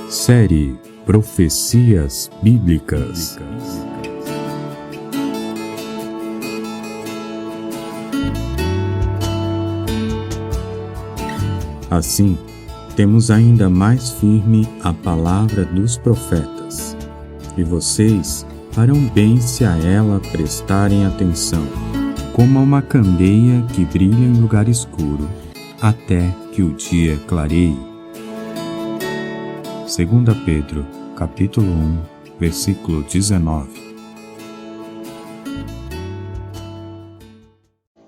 Série Profecias Bíblicas. Assim, temos ainda mais firme a palavra dos profetas, e vocês farão bem se a ela prestarem atenção, como a uma candeia que brilha em lugar escuro, até que o dia clareie. 2 Pedro, capítulo 1, versículo 19.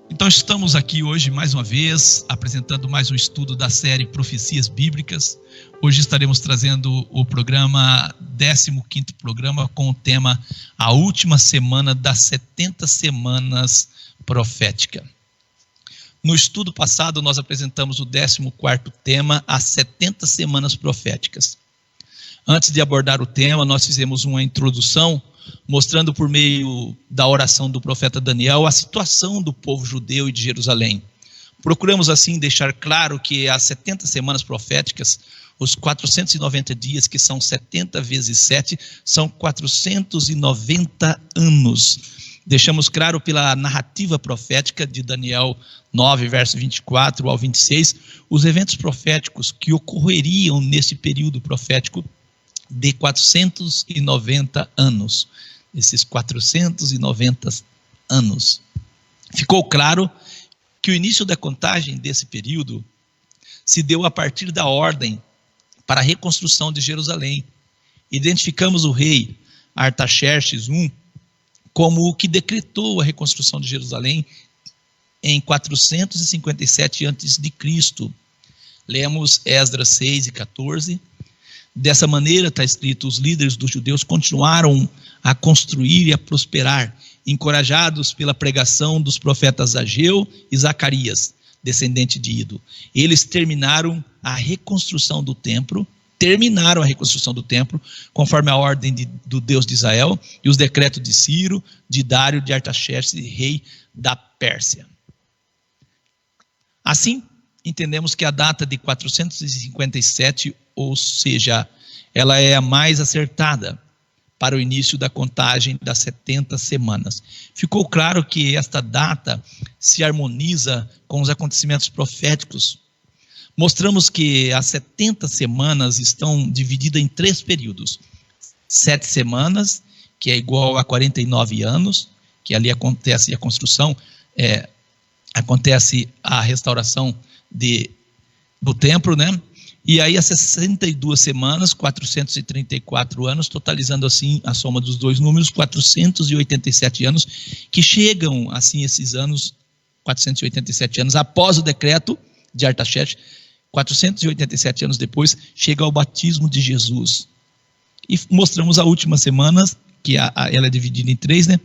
Então estamos aqui hoje mais uma vez, apresentando mais um estudo da série Profecias Bíblicas. Hoje estaremos trazendo o 15º programa com o tema A Última Semana das 70 Semanas Profética. No estudo passado nós apresentamos o 14º tema, As 70 Semanas Proféticas. Antes de abordar o tema, nós fizemos uma introdução, mostrando por meio da oração do profeta Daniel a situação do povo judeu e de Jerusalém. Procuramos assim deixar claro que as 70 semanas proféticas, os 490 dias, que são 70 vezes 7, são 490 anos. Deixamos claro pela narrativa profética de Daniel 9, verso 24 ao 26, os eventos proféticos que ocorreriam nesse período profético de 490 anos. Esses 490 anos. Ficou claro que o início da contagem desse período se deu a partir da ordem para a reconstrução de Jerusalém. Identificamos o rei Artaxerxes I como o que decretou a reconstrução de Jerusalém em 457 a.C. Lemos Esdras 6 e 14. Dessa maneira, está escrito, os líderes dos judeus continuaram a construir e a prosperar, encorajados pela pregação dos profetas Ageu e Zacarias, descendente de Ido. Eles terminaram a reconstrução do templo, conforme a ordem do Deus de Israel e os decretos de Ciro, de Dário, de Artaxerxes, rei da Pérsia. Assim, entendemos que a data de 457, ou seja, ela é a mais acertada para o início da contagem das 70 semanas. Ficou claro que esta data se harmoniza com os acontecimentos proféticos. Mostramos que as 70 semanas estão divididas em 3 períodos. 7 semanas, que é igual a 49 anos, que ali acontece a construção, acontece a restauração do templo, né? E aí as 62 semanas, 434 anos, totalizando assim a soma dos dois números, 487 anos, que chegam assim esses anos, 487 anos após o decreto de Artaxerxes, 487 anos depois, chega ao batismo de Jesus. E mostramos a última semana, que ela é dividida em 3, né?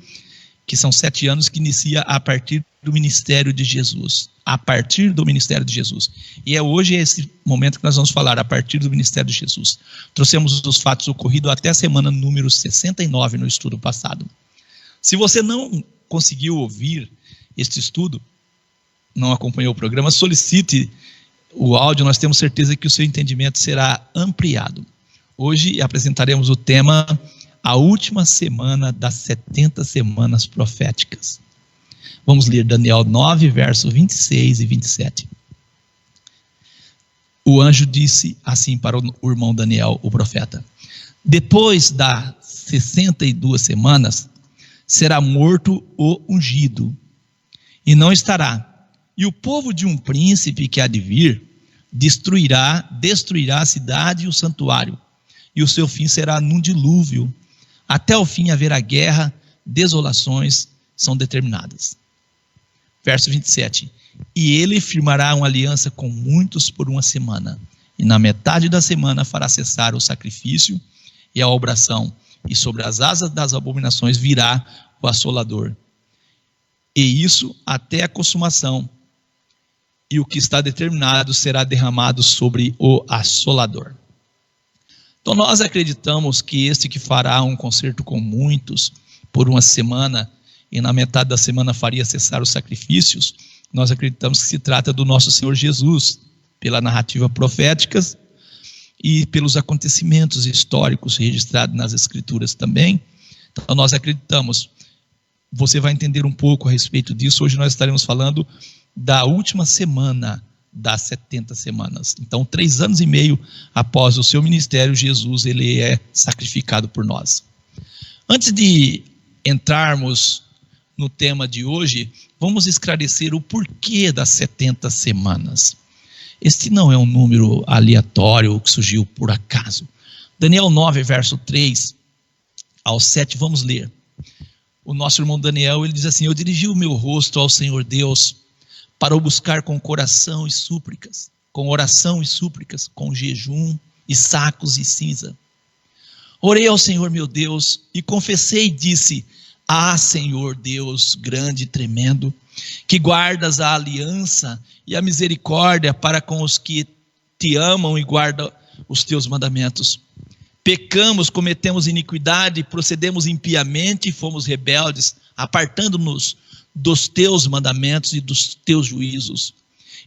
Que são 7 anos, que inicia a partir do ministério de Jesus. A partir do ministério de Jesus. E hoje é esse momento que nós vamos falar, a partir do ministério de Jesus. Trouxemos os fatos ocorridos até a semana número 69 no estudo passado. Se você não conseguiu ouvir este estudo, não acompanhou o programa, solicite o áudio, nós temos certeza que o seu entendimento será ampliado. Hoje apresentaremos o tema A Última Semana das 70 Semanas Proféticas. Vamos ler Daniel 9, verso 26 e 27. O anjo disse assim para o irmão Daniel, o profeta: depois das 62 semanas, será morto o ungido, e não estará. E o povo de um príncipe que há de vir destruirá a cidade e o santuário, e o seu fim será num dilúvio. Até o fim haverá guerra, desolações são determinadas. Verso 27. E ele firmará uma aliança com muitos por uma semana, e na metade da semana fará cessar o sacrifício e a obração, e sobre as asas das abominações virá o assolador. E isso até a consumação, e o que está determinado será derramado sobre o assolador. Então nós acreditamos que este que fará um concerto com muitos por uma semana e na metade da semana faria cessar os sacrifícios, nós acreditamos que se trata do nosso Senhor Jesus, pela narrativa profética e pelos acontecimentos históricos registrados nas Escrituras também. Então nós acreditamos, você vai entender um pouco a respeito disso. Hoje nós estaremos falando da última semana das 70 semanas. Então 3 anos e meio após o seu ministério, Jesus ele é sacrificado por nós. Antes de entrarmos no tema de hoje, vamos esclarecer o porquê das 70 semanas. Este não é um número aleatório que surgiu por acaso. Daniel 9, verso 3 ao 7, vamos ler. O nosso irmão Daniel, ele diz assim: eu dirigi o meu rosto ao Senhor Deus para o buscar com coração e súplicas, com oração e súplicas, com jejum e sacos e cinza. Orei ao Senhor meu Deus e confessei e disse: ah, Senhor Deus grande e tremendo, que guardas a aliança e a misericórdia para com os que te amam e guardam os teus mandamentos. Pecamos, cometemos iniquidade, procedemos impiamente e fomos rebeldes, apartando-nos dos teus mandamentos e dos teus juízos.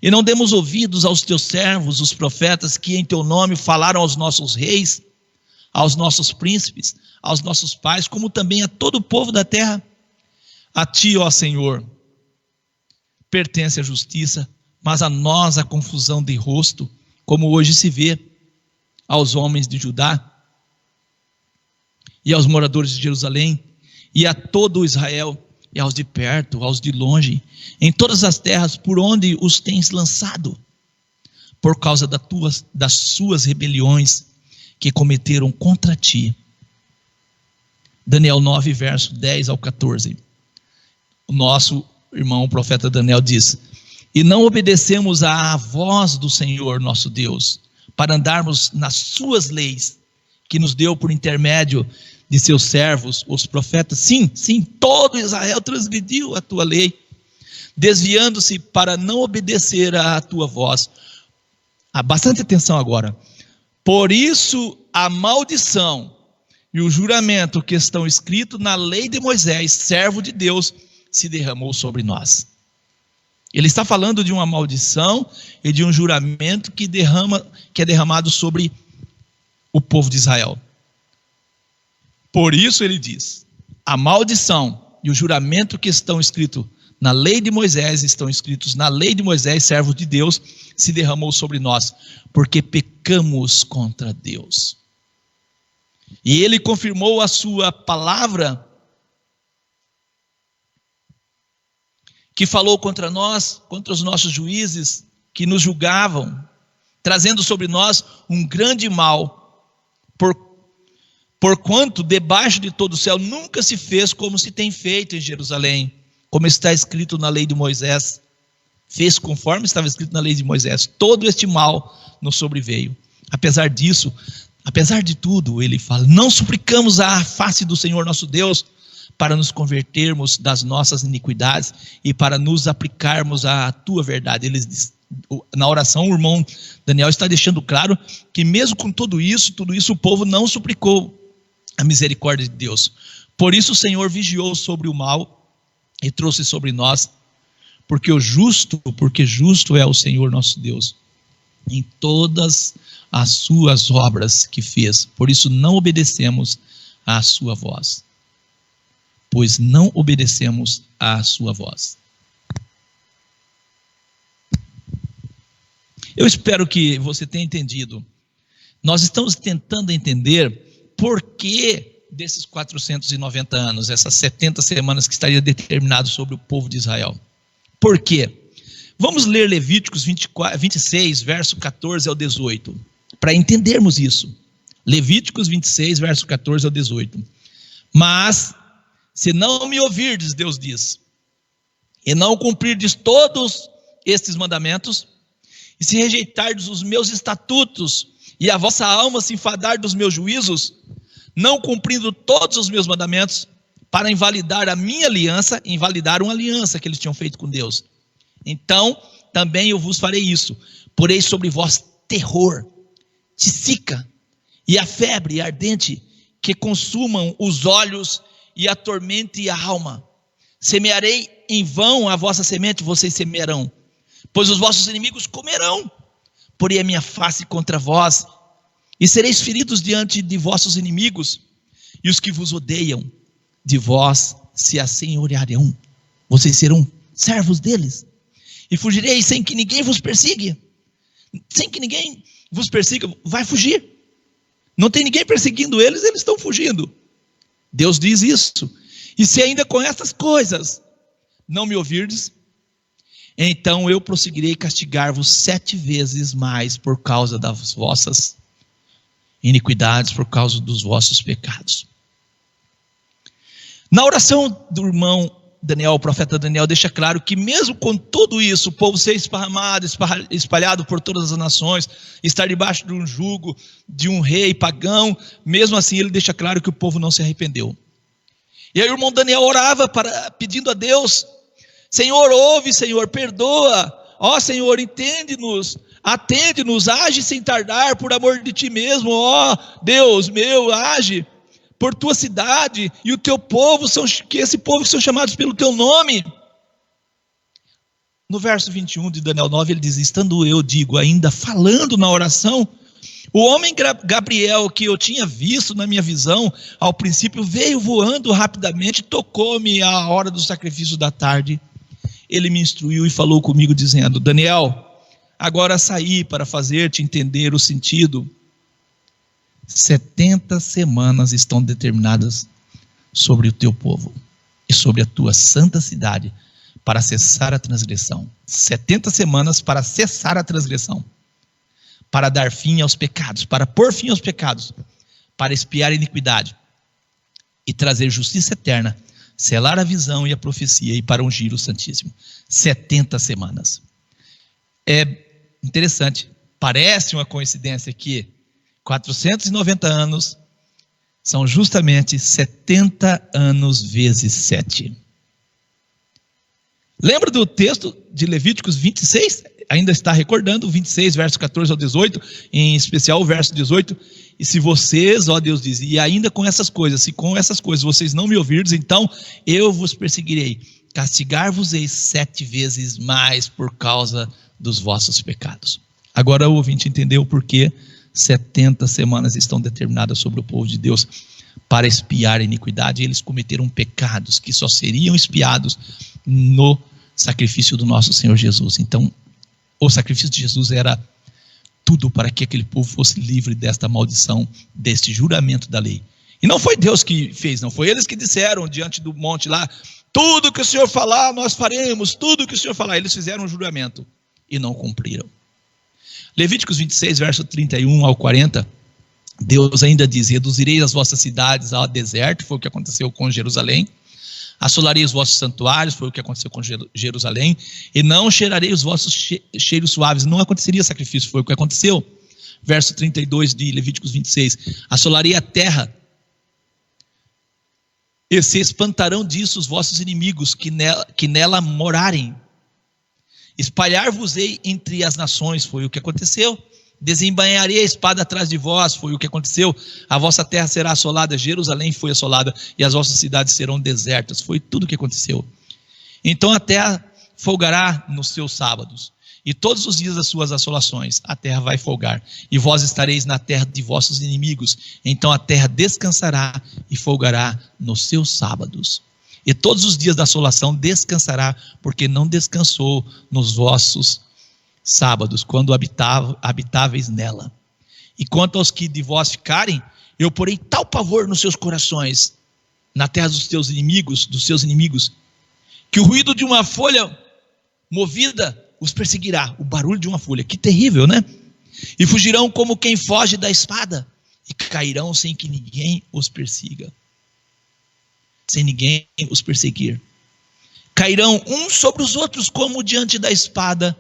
E não demos ouvidos aos teus servos, os profetas, que em teu nome falaram aos nossos reis, aos nossos príncipes, aos nossos pais, como também a todo o povo da terra. A ti, ó Senhor, pertence a justiça, mas a nós a confusão de rosto, como hoje se vê aos homens de Judá e aos moradores de Jerusalém, e a todo Israel, e aos de perto, aos de longe, em todas as terras por onde os tens lançado, por causa das suas rebeliões que cometeram contra ti. Daniel 9, verso 10 ao 14. O nosso irmão, o profeta Daniel, diz: e não obedecemos à voz do Senhor nosso Deus, para andarmos nas suas leis, que nos deu por intermédio de seus servos, os profetas. Sim, todo Israel transgrediu a tua lei, desviando-se para não obedecer à tua voz. Bastante atenção agora. Por isso a maldição e o juramento que estão escritos na lei de Moisés, servo de Deus, se derramou sobre nós. Ele está falando de uma maldição e de um juramento que é derramado sobre o povo de Israel. Por isso ele diz: a maldição e o juramento que estão escritos na lei de Moisés, estão escritos na lei de Moisés, servo de Deus, se derramou sobre nós, porque pecamos contra Deus. E ele confirmou a sua palavra, que falou contra nós, contra os nossos juízes, que nos julgavam, trazendo sobre nós um grande mal, porquanto debaixo de todo o céu nunca se fez como se tem feito em Jerusalém, como está escrito na lei de Moisés. Fez conforme estava escrito na lei de Moisés. Todo este mal nos sobreveio. Apesar disso, apesar de tudo, ele fala: não suplicamos à face do Senhor nosso Deus para nos convertermos das nossas iniquidades e para nos aplicarmos à tua verdade. Ele diz, na oração, o irmão Daniel está deixando claro que mesmo com tudo isso o povo não suplicou a misericórdia de Deus. Por isso o Senhor vigiou sobre o mal e trouxe sobre nós, porque justo é o Senhor nosso Deus em todas as suas obras que fez. Por isso não obedecemos à sua voz. Pois não obedecemos à sua voz. Eu espero que você tenha entendido. Nós estamos tentando entender por que desses 490 anos, essas 70 semanas que estaria determinado sobre o povo de Israel. Por quê? Vamos ler Levíticos 26, verso 14 ao 18, para entendermos isso. Levíticos 26, verso 14 ao 18. Mas, se não me ouvirdes, Deus diz, e não cumprirdes todos estes mandamentos, e se rejeitardes os meus estatutos, e a vossa alma se enfadar dos meus juízos, não cumprindo todos os meus mandamentos, para invalidar a minha aliança, invalidar uma aliança que eles tinham feito com Deus, então também eu vos farei isso, porei sobre vós terror, tisica, e a febre ardente que consumam os olhos e atormente a alma. Semearei em vão a vossa semente, vocês semearão, pois os vossos inimigos comerão. Porei a minha face contra vós, e sereis feridos diante de vossos inimigos, e os que vos odeiam de vós se assenhorearão. Vocês serão servos deles, e fugireis sem que ninguém vos persiga. Sem que ninguém vos persiga, vai fugir. Não tem ninguém perseguindo eles, eles estão fugindo. Deus diz isso. E se ainda com estas coisas não me ouvirdes, então eu prosseguirei castigar-vos 7 vezes mais por causa das vossas iniquidades, por causa dos vossos pecados. Na oração do irmão Daniel, o profeta Daniel, deixa claro que mesmo com tudo isso, o povo ser esparramado, espalhado por todas as nações, estar debaixo de um jugo de um rei pagão, mesmo assim ele deixa claro que o povo não se arrependeu. E aí o irmão Daniel orava pedindo a Deus: Senhor, ouve, Senhor, perdoa, ó Senhor, entende-nos, atende-nos, age sem tardar, por amor de ti mesmo, ó Deus meu, age por tua cidade e o teu povo, que esse povo que são chamados pelo teu nome. No verso 21 de Daniel 9, ele diz: estando eu, digo, ainda falando na oração, o homem Gabriel, que eu tinha visto na minha visão, ao princípio veio voando rapidamente, tocou-me à hora do sacrifício da tarde. Ele me instruiu e falou comigo dizendo: Daniel, agora saí para fazer-te entender o sentido. 70 semanas estão determinadas sobre o teu povo e sobre a tua santa cidade para cessar a transgressão. 70 semanas para cessar a transgressão, para dar fim aos pecados, para pôr fim aos pecados, para expiar a iniquidade e trazer justiça eterna, selar a visão e a profecia e para ungir o Santíssimo. 70 semanas. É interessante, parece uma coincidência que 490 anos são justamente 70 anos vezes 7. Lembra do texto de Levíticos 26? Ainda está recordando, 26, verso 14 ao 18, em especial o verso 18. E se vocês, ó Deus diz, e ainda com essas coisas, se com essas coisas vocês não me ouvirdes, então eu vos perseguirei, castigar-vos-ei 7 vezes mais por causa dos vossos pecados. Agora o ouvinte entendeu por que 70 semanas estão determinadas sobre o povo de Deus para expiar a iniquidade. Eles cometeram pecados que só seriam expiados no sacrifício do nosso Senhor Jesus. Então, o sacrifício de Jesus era tudo para que aquele povo fosse livre desta maldição, deste juramento da lei. E não foi Deus que fez, não foi eles que disseram diante do monte lá: tudo que o Senhor falar nós faremos, tudo que o Senhor falar. Eles fizeram um juramento e não cumpriram. Levíticos 26, verso 31 ao 40, Deus ainda diz: reduzirei as vossas cidades ao deserto, foi o que aconteceu com Jerusalém. Assolarei os vossos santuários, foi o que aconteceu com Jerusalém. E não cheirarei os vossos cheiros suaves, não aconteceria sacrifício, foi o que aconteceu. Verso 32 de Levíticos 26, assolarei a terra, e se espantarão disso os vossos inimigos que nela morarem. Espalhar-vos-ei entre as nações, foi o que aconteceu. Desembainharei a espada atrás de vós, foi o que aconteceu. A vossa terra será assolada, Jerusalém foi assolada, e as vossas cidades serão desertas, foi tudo o que aconteceu. Então a terra folgará nos seus sábados, e todos os dias das suas assolações a terra vai folgar, e vós estareis na terra de vossos inimigos. Então a terra descansará e folgará nos seus sábados. E todos os dias da assolação descansará, porque não descansou nos vossos sábados, quando habitáveis nela. E quanto aos que de vós ficarem, eu porei tal pavor nos seus corações, na terra dos seus inimigos, que o ruído de uma folha movida os perseguirá. O barulho de uma folha, que terrível, né? E fugirão como quem foge da espada, e cairão sem que ninguém os persiga. Sem ninguém os perseguir. Cairão uns sobre os outros como diante da espada,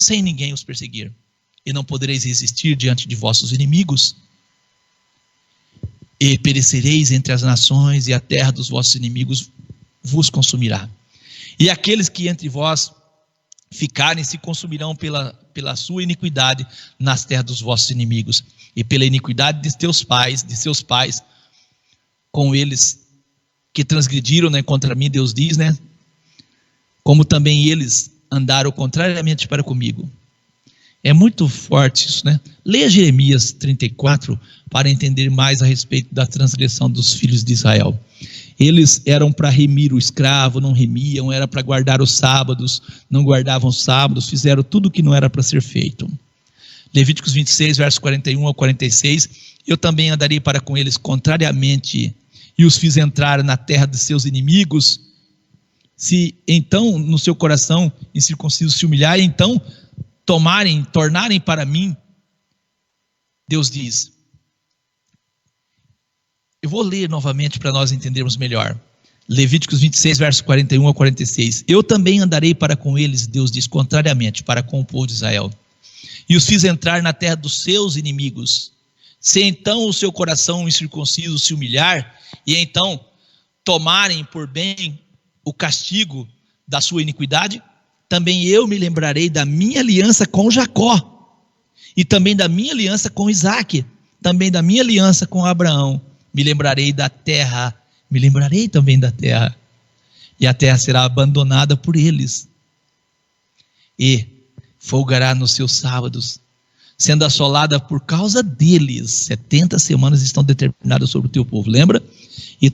sem ninguém os perseguir. E não podereis resistir diante de vossos inimigos. E perecereis entre as nações, e a terra dos vossos inimigos vos consumirá. E aqueles que entre vós ficarem se consumirão pela sua iniquidade nas terras dos vossos inimigos. e pela iniquidade de seus pais, com eles que transgrediram, né, contra mim, Deus diz, né, como também eles andaram contrariamente para comigo. É muito forte isso, né? Leia Jeremias 34 para entender mais a respeito da transgressão dos filhos de Israel. Eles eram para remir o escravo, não remiam, era para guardar os sábados, não guardavam os sábados, fizeram tudo o que não era para ser feito. Levíticos 26, versos 41 ao 46, eu também andarei para com eles contrariamente, e os fiz entrar na terra de seus inimigos, se então no seu coração incircunciso se humilhar, então tornarem para mim, Deus diz. Eu vou ler novamente para nós entendermos melhor. Levíticos 26, versos 41 a 46. Eu também andarei para com eles, Deus diz, contrariamente, para com o povo de Israel. E os fiz entrar na terra dos seus inimigos. Se então o seu coração incircunciso se humilhar, e então tomarem por bem o castigo da sua iniquidade, também eu me lembrarei da minha aliança com Jacó, e também da minha aliança com Isaque, também da minha aliança com Abraão. Me lembrarei também da terra, e a terra será abandonada por eles, e folgará nos seus sábados, sendo assolada por causa deles. 70 semanas estão determinadas sobre o teu povo, lembra? E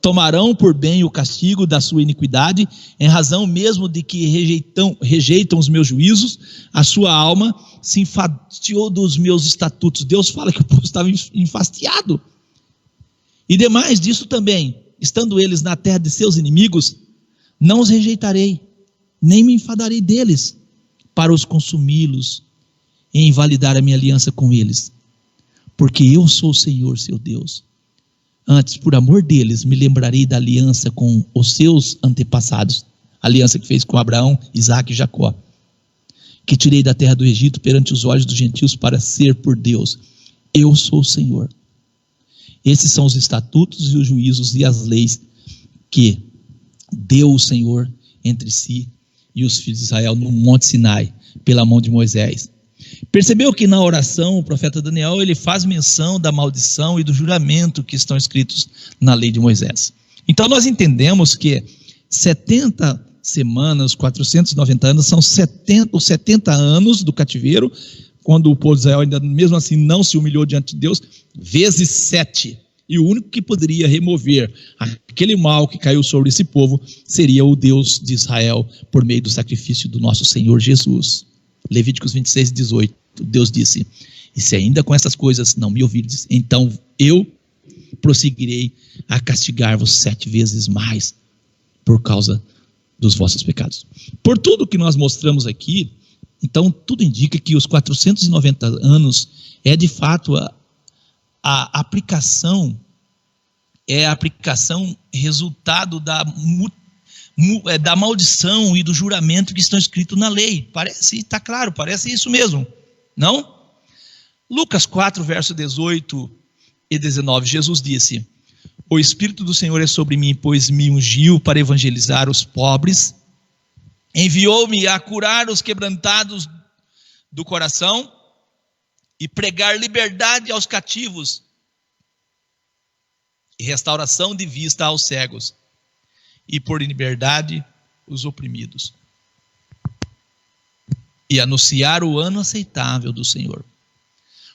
tomarão por bem o castigo da sua iniquidade, em razão mesmo de que rejeitam os meus juízos, a sua alma se enfastiou dos meus estatutos. Deus fala que o povo estava enfastiado. E demais disso também, estando eles na terra de seus inimigos, não os rejeitarei, nem me enfadarei deles, para os consumi-los e invalidar a minha aliança com eles, porque eu sou o Senhor, seu Deus. Antes, por amor deles, me lembrarei da aliança com os seus antepassados, a aliança que fez com Abraão, Isaque e Jacó, que tirei da terra do Egito perante os olhos dos gentios para ser por Deus. Eu sou o Senhor. Esses são os estatutos e os juízos e as leis que deu o Senhor entre si e os filhos de Israel no Monte Sinai, pela mão de Moisés. Percebeu que na oração o profeta Daniel ele faz menção da maldição e do juramento que estão escritos na lei de Moisés. Então nós entendemos que 70 semanas, 490 anos, são os 70 anos do cativeiro, quando o povo de Israel ainda mesmo assim não se humilhou diante de Deus, vezes 7. E o único que poderia remover aquele mal que caiu sobre esse povo seria o Deus de Israel, por meio do sacrifício do nosso Senhor Jesus. Levíticos 26, 18, Deus disse: e se ainda com essas coisas não me ouvirdes, então eu prosseguirei a castigar-vos 7 vezes mais, por causa dos vossos pecados. Por tudo que nós mostramos aqui, então tudo indica que os 490 anos é de fato a aplicação, resultado da maldição e do juramento que estão escritos na lei. Está claro, parece isso mesmo, não? Lucas 4, verso 18 e 19, Jesus disse: o Espírito do Senhor é sobre mim, pois me ungiu para evangelizar os pobres, enviou-me a curar os quebrantados do coração e pregar liberdade aos cativos e restauração de vista aos cegos, e por liberdade os oprimidos, e anunciar o ano aceitável do Senhor.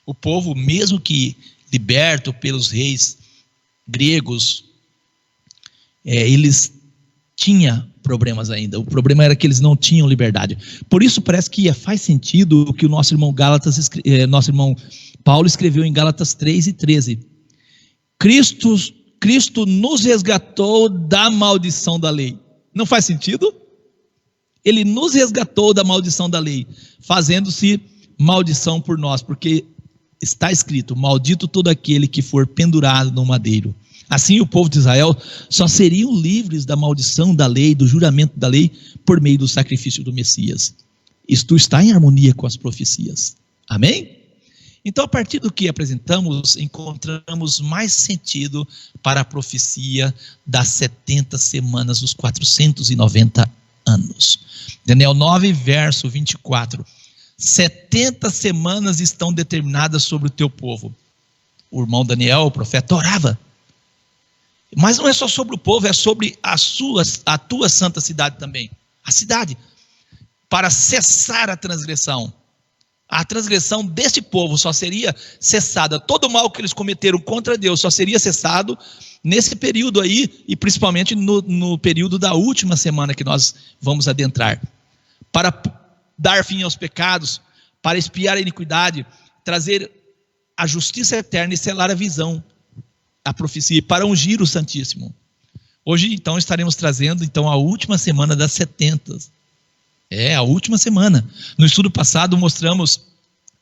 O povo, mesmo que liberto pelos reis gregos, eles tinham problemas ainda. O problema era que eles não tinham liberdade. Por isso parece que faz sentido o que o nosso irmão Paulo escreveu em Gálatas 3 e 13. Cristo nos resgatou da maldição da lei. Não faz sentido? Ele nos resgatou da maldição da lei, fazendo-se maldição por nós, porque está escrito: maldito todo aquele que for pendurado no madeiro. Assim o povo de Israel só seriam livres da maldição da lei, do juramento da lei, por meio do sacrifício do Messias. Isto está em harmonia com as profecias. Amém? Então, a partir do que apresentamos, encontramos mais sentido para a profecia das 70 semanas dos 490 anos. Daniel 9, verso 24. 70 semanas estão determinadas sobre o teu povo. O irmão Daniel, o profeta, orava. Mas não é só sobre o povo, é sobre a tua santa cidade também. A cidade. Para cessar a transgressão. A transgressão deste povo só seria cessada. Todo o mal que eles cometeram contra Deus só seria cessado nesse período aí, e principalmente no período da última semana que nós vamos adentrar. Para dar fim aos pecados, para expiar a iniquidade, trazer a justiça eterna e selar a visão, a profecia, para ungir o Santíssimo. Hoje, então, estaremos trazendo a última semana das 70. A última semana. No estudo passado, mostramos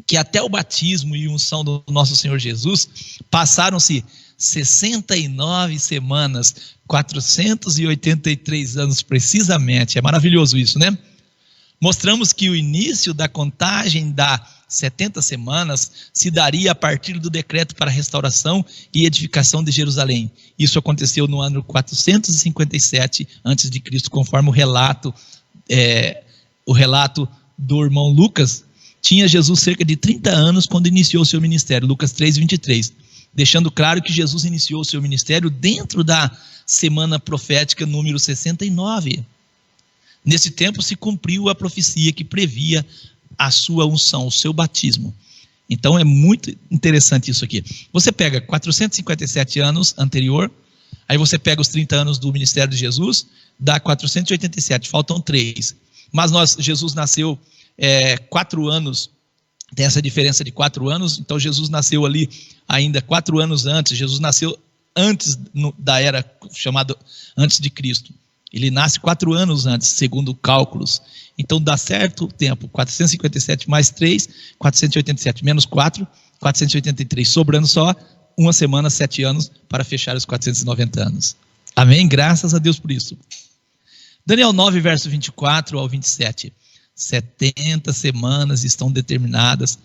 que até o batismo e unção do nosso Senhor Jesus, passaram-se 69 semanas, 483 anos precisamente. É maravilhoso isso, né? Mostramos que o início da contagem das 70 semanas se daria a partir do decreto para a restauração e edificação de Jerusalém. Isso aconteceu no ano 457 a.C., conforme o relato do irmão Lucas. Tinha Jesus cerca de 30 anos quando iniciou o seu ministério, Lucas 3:23, deixando claro que Jesus iniciou o seu ministério dentro da semana profética número 69. Nesse tempo se cumpriu a profecia que previa a sua unção, o seu batismo. Então é muito interessante isso aqui. Você pega 457 anos anterior, aí você pega os 30 anos do ministério de Jesus, dá 487, faltam 3. Mas Jesus nasceu 4 anos, tem essa diferença de 4 anos, então Jesus nasceu ali ainda 4 anos antes. Jesus nasceu antes da era chamada antes de Cristo. Ele nasce 4 anos antes, segundo cálculos. Então dá certo o tempo, 457 mais 3, 487, menos 4, 483, sobrando só 1 semana, 7 anos, para fechar os 490 anos. Amém? Graças a Deus por isso. Daniel 9, verso 24 ao 27. 70 semanas estão determinadas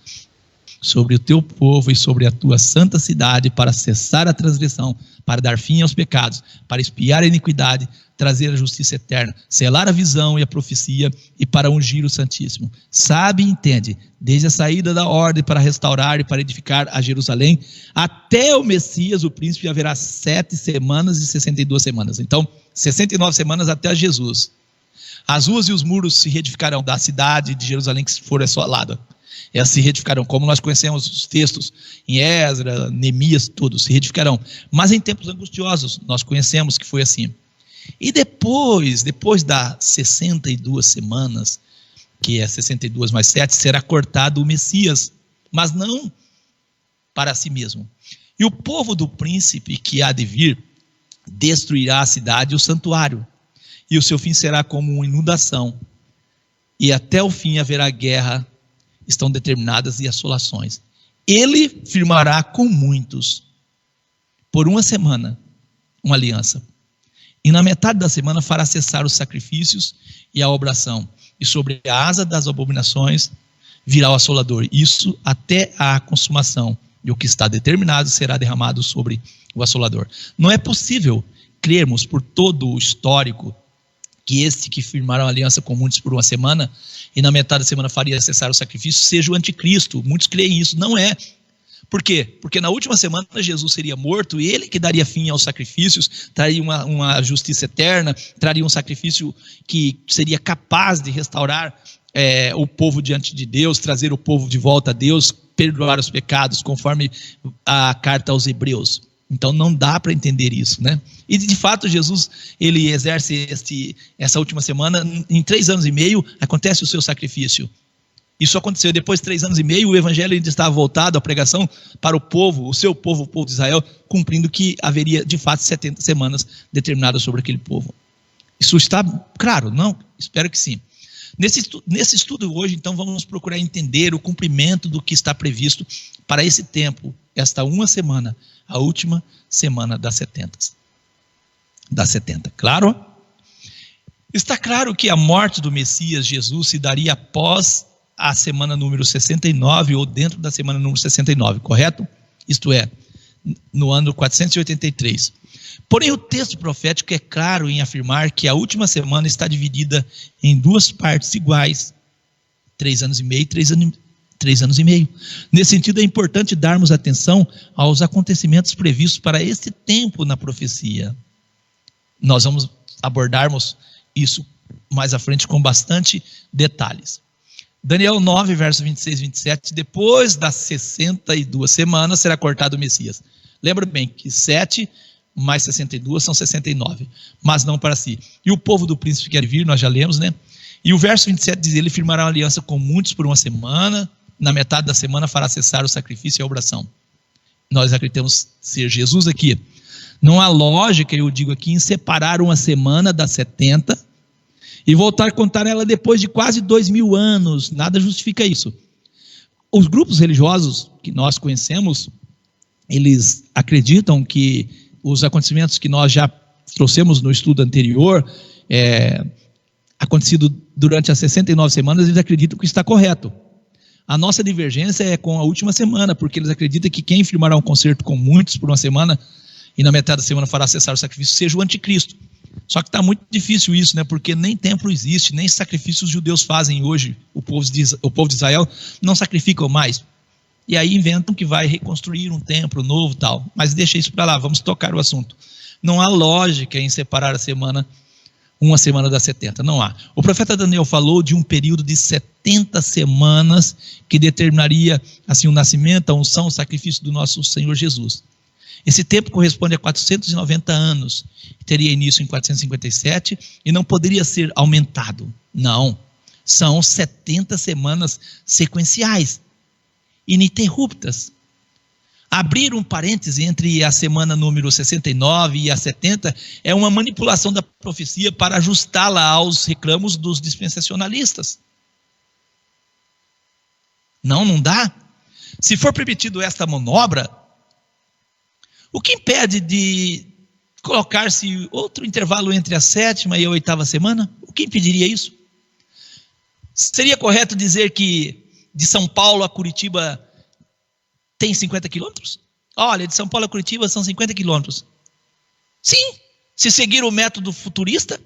sobre o teu povo e sobre a tua santa cidade para cessar a transgressão, para dar fim aos pecados, para expiar a iniquidade, trazer a justiça eterna, selar a visão e a profecia e para ungir o Santíssimo. Sabe e entende, desde a saída da ordem para restaurar e para edificar a Jerusalém, até o Messias, o príncipe, haverá 7 semanas e 62 semanas. Então, 69 semanas até Jesus. As ruas e os muros se reedificarão da cidade de Jerusalém que for assolada. Elas se reedificarão, como nós conhecemos os textos em Esdras, Neemias, todos se reedificarão. Mas em tempos angustiosos, nós conhecemos que foi assim. E depois das 62 semanas, que é 62 mais 7, será cortado o Messias, mas não para si mesmo. E o povo do príncipe que há de vir destruirá a cidade e o santuário, e o seu fim será como uma inundação, e até o fim haverá guerra, estão determinadas e assolações. Ele firmará com muitos, por 1 semana, uma aliança. E na metade da semana fará cessar os sacrifícios e a obração. E sobre a asa das abominações virá o assolador. Isso até a consumação. E o que está determinado será derramado sobre o assolador. Não é possível crermos por todo o histórico que este que firmará uma aliança com muitos por 1 semana e na metade da semana faria cessar o sacrifício seja o anticristo. Muitos creem isso. Não é. Por quê? Porque na última semana Jesus seria morto, e ele que daria fim aos sacrifícios, traria uma justiça eterna, traria um sacrifício que seria capaz de restaurar o povo diante de Deus, trazer o povo de volta a Deus, perdoar os pecados, conforme a carta aos Hebreus. Então não dá para entender isso, né? E de fato Jesus, ele exerce essa última semana, em 3 anos e meio, acontece o seu sacrifício. Isso aconteceu depois de 3 anos e meio, o evangelho ainda estava voltado à pregação para o povo, o seu povo, o povo de Israel, cumprindo que haveria de fato 70 semanas determinadas sobre aquele povo. Isso está claro? Não? Espero que sim. Nesse estudo hoje, então, vamos procurar entender o cumprimento do que está previsto para esse tempo, esta 1 semana, a última semana das 70. Claro? Está claro que a morte do Messias Jesus se daria após a semana número 69 ou dentro da semana número 69, correto? Isto é, no ano 483. Porém, o texto profético é claro em afirmar que a última semana está dividida em 2 partes iguais. 3 anos e meio, 3 anos e meio. Nesse sentido, é importante darmos atenção aos acontecimentos previstos para esse tempo na profecia. Nós vamos abordarmos isso mais à frente com bastante detalhes. Daniel 9, versos 26 e 27, depois das 62 semanas será cortado o Messias. Lembra bem que 7 mais 62 são 69, mas não para si. E o povo do príncipe quer vir, nós já lemos, né? E o verso 27 diz, ele firmará uma aliança com muitos por uma semana, na metade da semana fará cessar o sacrifício e a oração. Nós acreditamos ser Jesus aqui. Não há lógica, eu digo aqui, em separar uma semana das 70 e voltar a contar ela depois de quase 2000 anos. Nada justifica isso. Os grupos religiosos que nós conhecemos, eles acreditam que os acontecimentos que nós já trouxemos no estudo anterior, acontecido durante as 69 semanas, eles acreditam que está correto. A nossa divergência é com a última semana, porque eles acreditam que quem firmará um concerto com muitos por uma semana e na metade da semana fará cessar o sacrifício seja o anticristo. Só que está muito difícil isso, né? Porque nem templo existe, nem sacrifícios os judeus fazem hoje. O povo de Israel não sacrificam mais. E aí inventam que vai reconstruir um templo novo e tal. Mas deixa isso para lá, vamos tocar o assunto. Não há lógica em separar a semana, uma semana das 70, não há. O profeta Daniel falou de um período de 70 semanas que determinaria assim o nascimento, a unção, o sacrifício do nosso Senhor Jesus. Esse tempo corresponde a 490 anos, teria início em 457 e não poderia ser aumentado. Não, são 70 semanas sequenciais, ininterruptas. Abrir um parêntese entre a semana número 69 e a 70 é uma manipulação da profecia para ajustá-la aos reclamos dos dispensacionalistas. Não dá. Se for permitido esta manobra, o que impede de colocar-se outro intervalo entre a 7ª e a 8ª semana? O que impediria isso? Seria correto dizer que de São Paulo a Curitiba tem 50 quilômetros? Olha, de São Paulo a Curitiba são 50 quilômetros. Sim, se seguir o método futurista,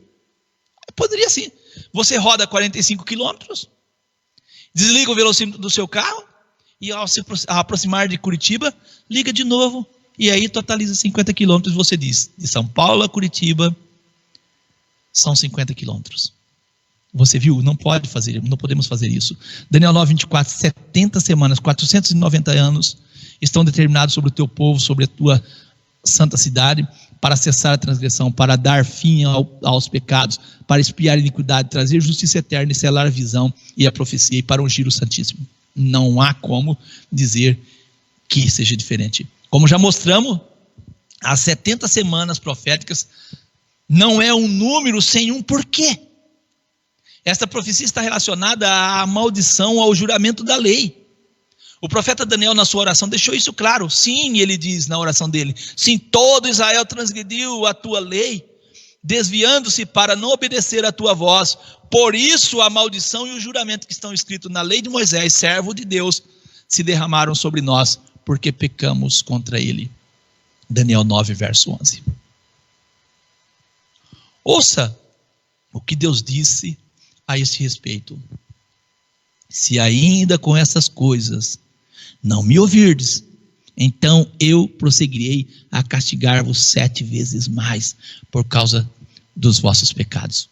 poderia sim. Você roda 45 quilômetros, desliga o velocímetro do seu carro e ao se aproximar de Curitiba, liga de novo e aí totaliza 50 quilômetros. Você diz, de São Paulo a Curitiba são 50 quilômetros. Você viu? Não podemos fazer isso. Daniel 9, 24, 70 semanas, 490 anos estão determinados sobre o teu povo, sobre a tua santa cidade, para cessar a transgressão, para dar fim aos pecados, para expiar a iniquidade, trazer justiça eterna e selar a visão e a profecia e para ungir o Santíssimo. Não há como dizer que seja diferente. Como já mostramos, as 70 semanas proféticas não é um número sem um porquê. Esta profecia está relacionada à maldição, ao juramento da lei. O profeta Daniel, na sua oração, deixou isso claro. Sim, ele diz na oração dele, sim, todo Israel transgrediu a tua lei, desviando-se para não obedecer a tua voz. Por isso a maldição e o juramento que estão escritos na lei de Moisés, servo de Deus, se derramaram sobre nós, porque pecamos contra ele. Daniel 9, verso 11. Ouça o que Deus disse a esse respeito. Se ainda com essas coisas não me ouvirdes, então eu prosseguirei a castigar-vos 7 vezes mais por causa dos vossos pecados.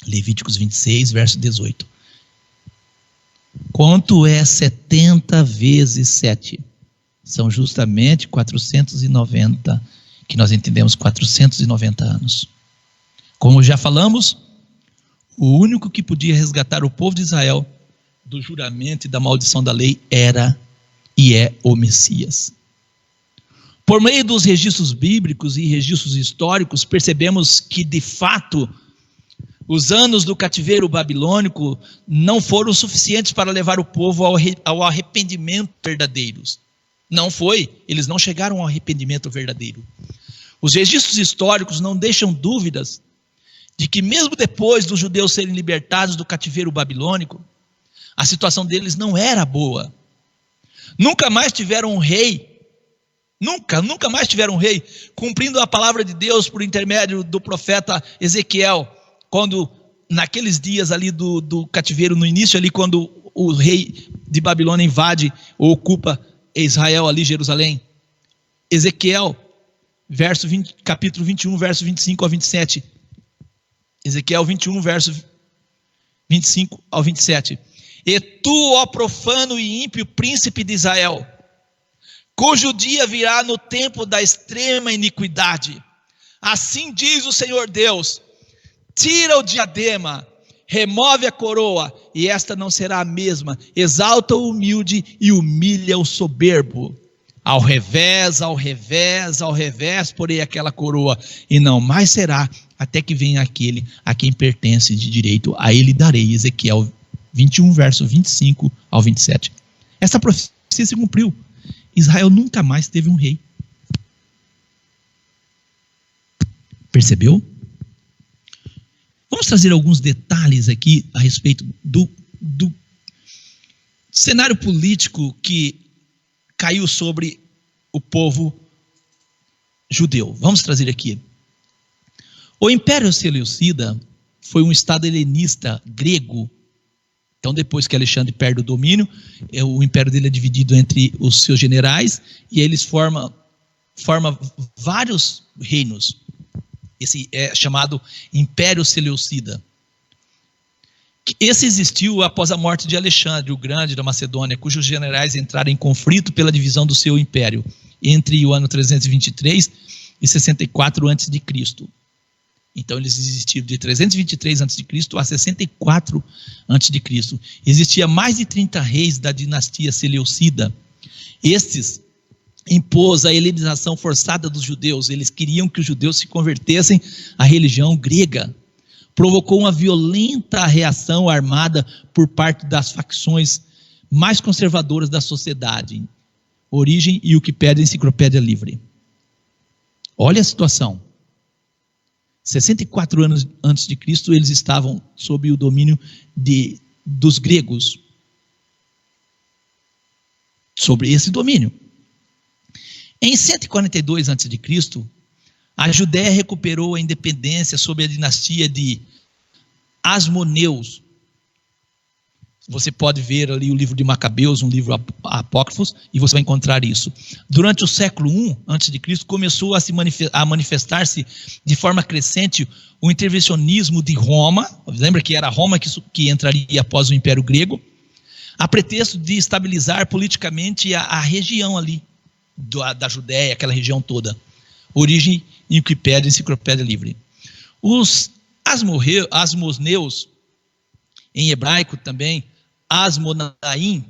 Levíticos 26, verso 18. Quanto é 70 vezes 7? São justamente 490, que nós entendemos 490 anos. Como já falamos, o único que podia resgatar o povo de Israel do juramento e da maldição da lei era e é o Messias. Por meio dos registros bíblicos e registros históricos, percebemos que, de fato, os anos do cativeiro babilônico não foram suficientes para levar o povo ao arrependimento verdadeiro. Não foi, eles não chegaram ao arrependimento verdadeiro. Os registros históricos não deixam dúvidas de que mesmo depois dos judeus serem libertados do cativeiro babilônico, a situação deles não era boa. Nunca mais tiveram um rei, nunca mais tiveram um rei, cumprindo a palavra de Deus por intermédio do profeta Ezequiel, quando naqueles dias ali do cativeiro, no início ali, quando o rei de Babilônia invade ou ocupa Israel ali, Jerusalém. Ezequiel, capítulo 21, verso 25 ao 27. Ezequiel 21, verso 25 ao 27. E tu, ó profano e ímpio príncipe de Israel, cujo dia virá no tempo da extrema iniquidade, assim diz o Senhor Deus: tira o diadema, remove a coroa, e esta não será a mesma. Exalta o humilde e humilha o soberbo. Ao revés, ao revés, ao revés, porém aquela coroa, e não mais será, até que venha aquele a quem pertence de direito, a ele darei. Ezequiel 21, verso 25 ao 27. Essa profecia se cumpriu. Israel nunca mais teve um rei. Percebeu? Vamos trazer alguns detalhes aqui a respeito do cenário político que caiu sobre o povo judeu. Vamos trazer aqui. O Império Seleucida foi um estado helenista grego. Então, depois que Alexandre perde o domínio, o império dele é dividido entre os seus generais, e eles formam vários reinos. Esse é chamado Império Seleucida. Esse existiu após a morte de Alexandre o Grande da Macedônia, cujos generais entraram em conflito pela divisão do seu império, entre o ano 323 e 64 a.C. Então eles existiram de 323 a.C. a 64 a.C. Existia mais de 30 reis da dinastia Seleucida. Estes impôs a helenização forçada dos judeus. Eles queriam que os judeus se convertessem à religião grega. Provocou uma violenta reação armada por parte das facções mais conservadoras da sociedade. Origem e Wikipédia, Enciclopédia Livre. Olha a situação. 64 anos antes de Cristo, eles estavam sob o domínio dos gregos. Sobre esse domínio. Em 142 a.C., a Judéia recuperou a independência sob a dinastia de Asmoneus. Você pode ver ali o livro de Macabeus, um livro apócrifo, e você vai encontrar isso. Durante o século I a.C., começou a manifestar-se de forma crescente o intervencionismo de Roma. Lembra que era Roma que entraria após o Império Grego, a pretexto de estabilizar politicamente a região ali da Judéia, aquela região toda. Origem em Wikipédia, Enciclopédia Livre. Os Asmoneus, em hebraico também, Asmonaim,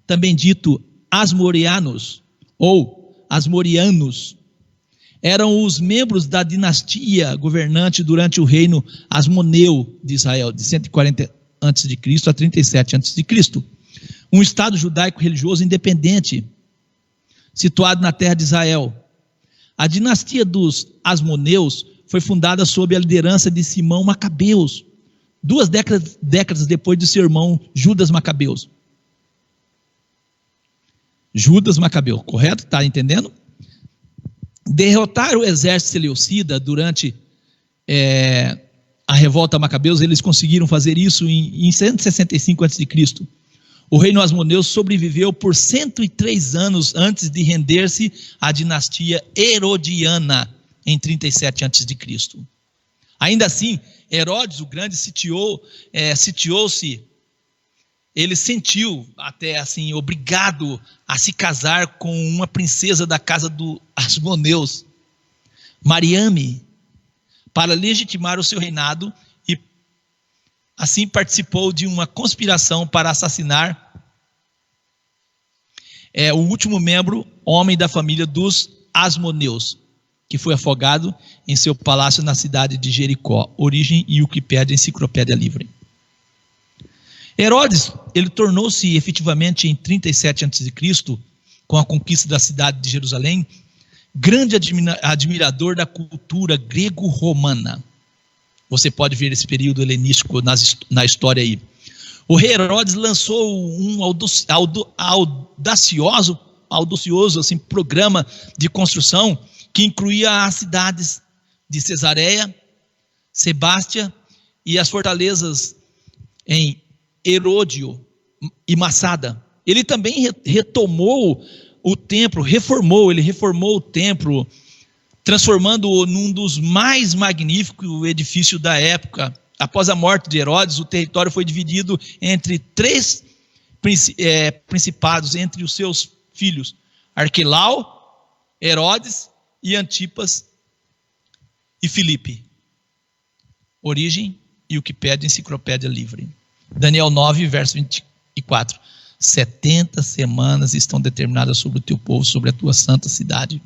também dito Asmoreanos ou Asmorianos, eram os membros da dinastia governante durante o reino Asmoneu de Israel, de 140 a.C. a 37 a.C. Um estado judaico religioso independente, situado na terra de Israel. A dinastia dos Asmoneus foi fundada sob a liderança de Simão Macabeus, 2 décadas depois de seu irmão Judas Macabeus. Judas Macabeu, correto? Está entendendo? Derrotaram o exército seleucida durante a revolta Macabeus. Eles conseguiram fazer isso em 165 a.C. O reino Asmoneu sobreviveu por 103 anos antes de render-se à dinastia Herodiana em 37 a.C. Ainda assim, Herodes o Grande sitiou-se, ele sentiu até assim, obrigado a se casar com uma princesa da casa dos Asmoneus, Mariame, para legitimar o seu reinado, e assim participou de uma conspiração para assassinar o último membro, homem da família dos Asmoneus, que foi afogado em seu palácio na cidade de Jericó. Origem e Wikipédia, Enciclopédia Livre. Herodes, ele tornou-se efetivamente em 37 a.C., com a conquista da cidade de Jerusalém, grande admirador da cultura grego-romana. Você pode ver esse período helenístico na história aí. O rei Herodes lançou um audacioso assim, programa de construção que incluía as cidades de Cesareia, Sebástia e as fortalezas em Heródio e Massada. Ele também retomou o templo, ele reformou o templo, transformando-o num dos mais magníficos edifícios da época. Após a morte de Herodes, o território foi dividido entre 3 principados, entre os seus filhos: Arquelau, Herodes e Antipas e Filipe. Origem e Wikipédia, Enciclopédia Livre. Daniel 9, verso 24. 70 semanas estão determinadas sobre o teu povo, sobre a tua santa cidade,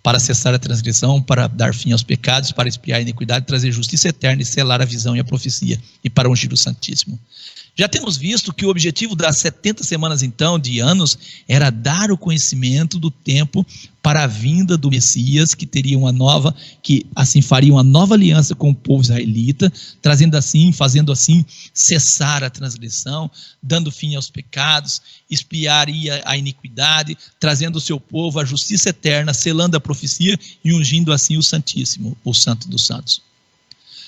para cessar a transgressão, para dar fim aos pecados, para expiar a iniquidade, trazer justiça eterna e selar a visão e a profecia, e para ungir o Santíssimo. Já temos visto que o objetivo das 70 semanas, então, de anos, era dar o conhecimento do tempo para a vinda do Messias, que assim faria uma nova aliança com o povo israelita, fazendo assim cessar a transgressão, dando fim aos pecados, expiaria a iniquidade, trazendo o seu povo à justiça eterna, selando a profecia e ungindo assim o Santíssimo, o Santo dos Santos.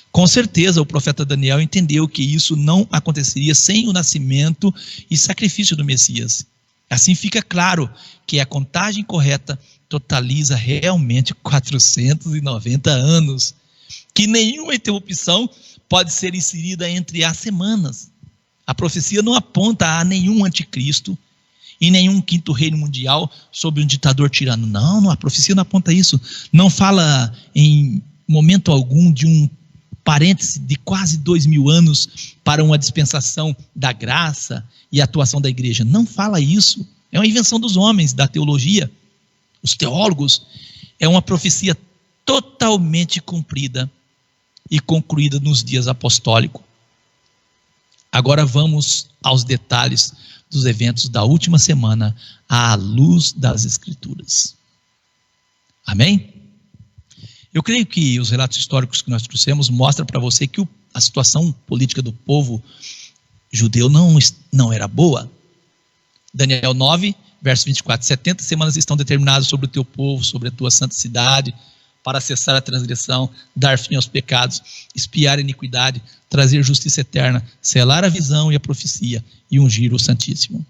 Com certeza o profeta Daniel entendeu que isso não aconteceria sem o nascimento e sacrifício do Messias. Assim fica claro que a contagem correta totaliza realmente 490 anos, que nenhuma interrupção pode ser inserida entre as semanas. A profecia não aponta a nenhum anticristo e nenhum quinto reino mundial sobre um ditador tirano. Não, a profecia não aponta isso. Não fala em momento algum de um parêntese de quase 2000 anos para uma dispensação da graça e atuação da igreja. Não fala isso. É uma invenção dos homens, da teologia. Os teólogos. É uma profecia totalmente cumprida e concluída nos dias apostólicos. Agora vamos aos detalhes dos eventos da última semana à luz das Escrituras. Amém? Eu creio que os relatos históricos que nós trouxemos mostram para você que a situação política do povo judeu não era boa. Daniel 9, verso 24. 70 semanas estão determinadas sobre o teu povo, sobre a tua santa cidade, para cessar a transgressão, dar fim aos pecados, expiar a iniquidade, trazer justiça eterna, selar a visão e a profecia e ungir o Santíssimo.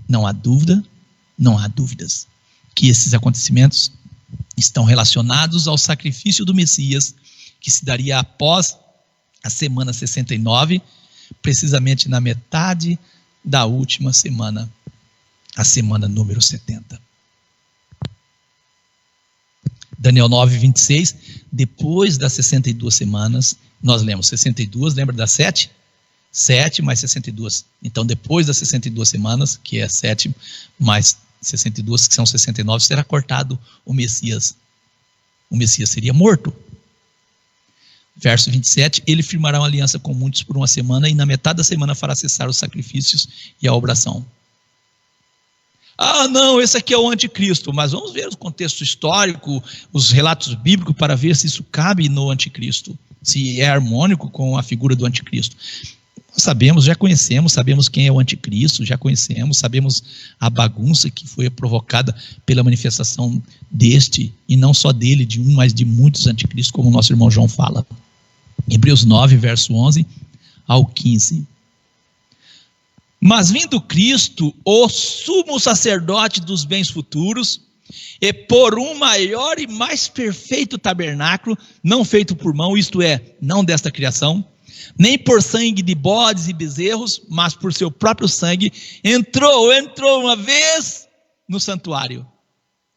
Não há dúvida, não há dúvidas que esses acontecimentos estão relacionados ao sacrifício do Messias, que se daria após a semana 69, precisamente na metade da última semana, a semana número 70. Daniel 9, 26, depois das 62 semanas, nós lemos 62, lembra das 7? 7 mais 62. Então, depois das 62 semanas, que é 7 mais 62, que são 69, será cortado o Messias. O Messias seria morto. Verso 27, ele firmará uma aliança com muitos por uma semana e na metade da semana fará cessar os sacrifícios e a obração. Ah, não, esse aqui é o anticristo. Mas vamos ver o contexto histórico, os relatos bíblicos, para ver se isso cabe no anticristo, se é harmônico com a figura do anticristo. Sabemos, já conhecemos, sabemos quem é o anticristo, já conhecemos, sabemos a bagunça que foi provocada pela manifestação deste, e não só dele, de um, mas de muitos anticristos, como o nosso irmão João fala. Hebreus 9, verso 11 ao 15. Mas vindo Cristo, o sumo sacerdote dos bens futuros, e por um maior e mais perfeito tabernáculo, não feito por mão, isto é, não desta criação, nem por sangue de bodes e bezerros, mas por seu próprio sangue, entrou uma vez no santuário.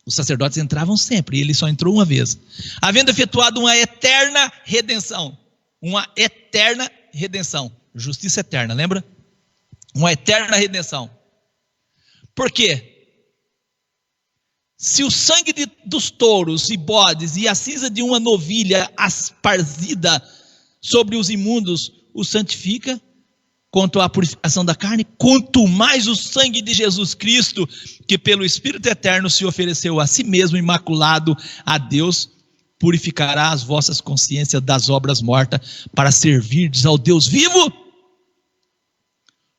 Os sacerdotes entravam sempre, e ele só entrou uma vez, havendo efetuado uma eterna redenção, justiça eterna, lembra? Uma eterna redenção. Por quê? Se o sangue dos touros e bodes e a cinza de uma novilha esparzida sobre os imundos o santifica, quanto à purificação da carne, quanto mais o sangue de Jesus Cristo, que pelo Espírito Eterno se ofereceu a si mesmo imaculado a Deus, purificará as vossas consciências das obras mortas, para servirdes ao Deus vivo.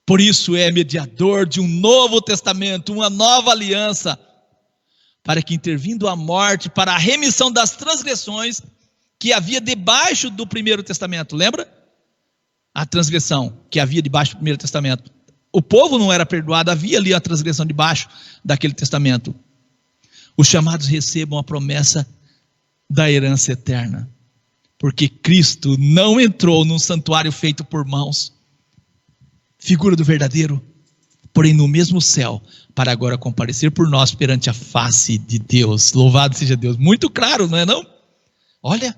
Por isso é mediador de um novo testamento, uma nova aliança, para que, intervindo a morte, para a remissão das transgressões que havia debaixo do primeiro testamento, lembra? a transgressão que havia debaixo do Primeiro Testamento. O povo não era perdoado, havia ali a transgressão debaixo daquele testamento. Os chamados recebam a promessa da herança eterna, porque Cristo não entrou num santuário feito por mãos, figura do verdadeiro, porém no mesmo céu, para agora comparecer por nós perante a face de Deus. Louvado seja Deus. Muito claro, não é não? Olha,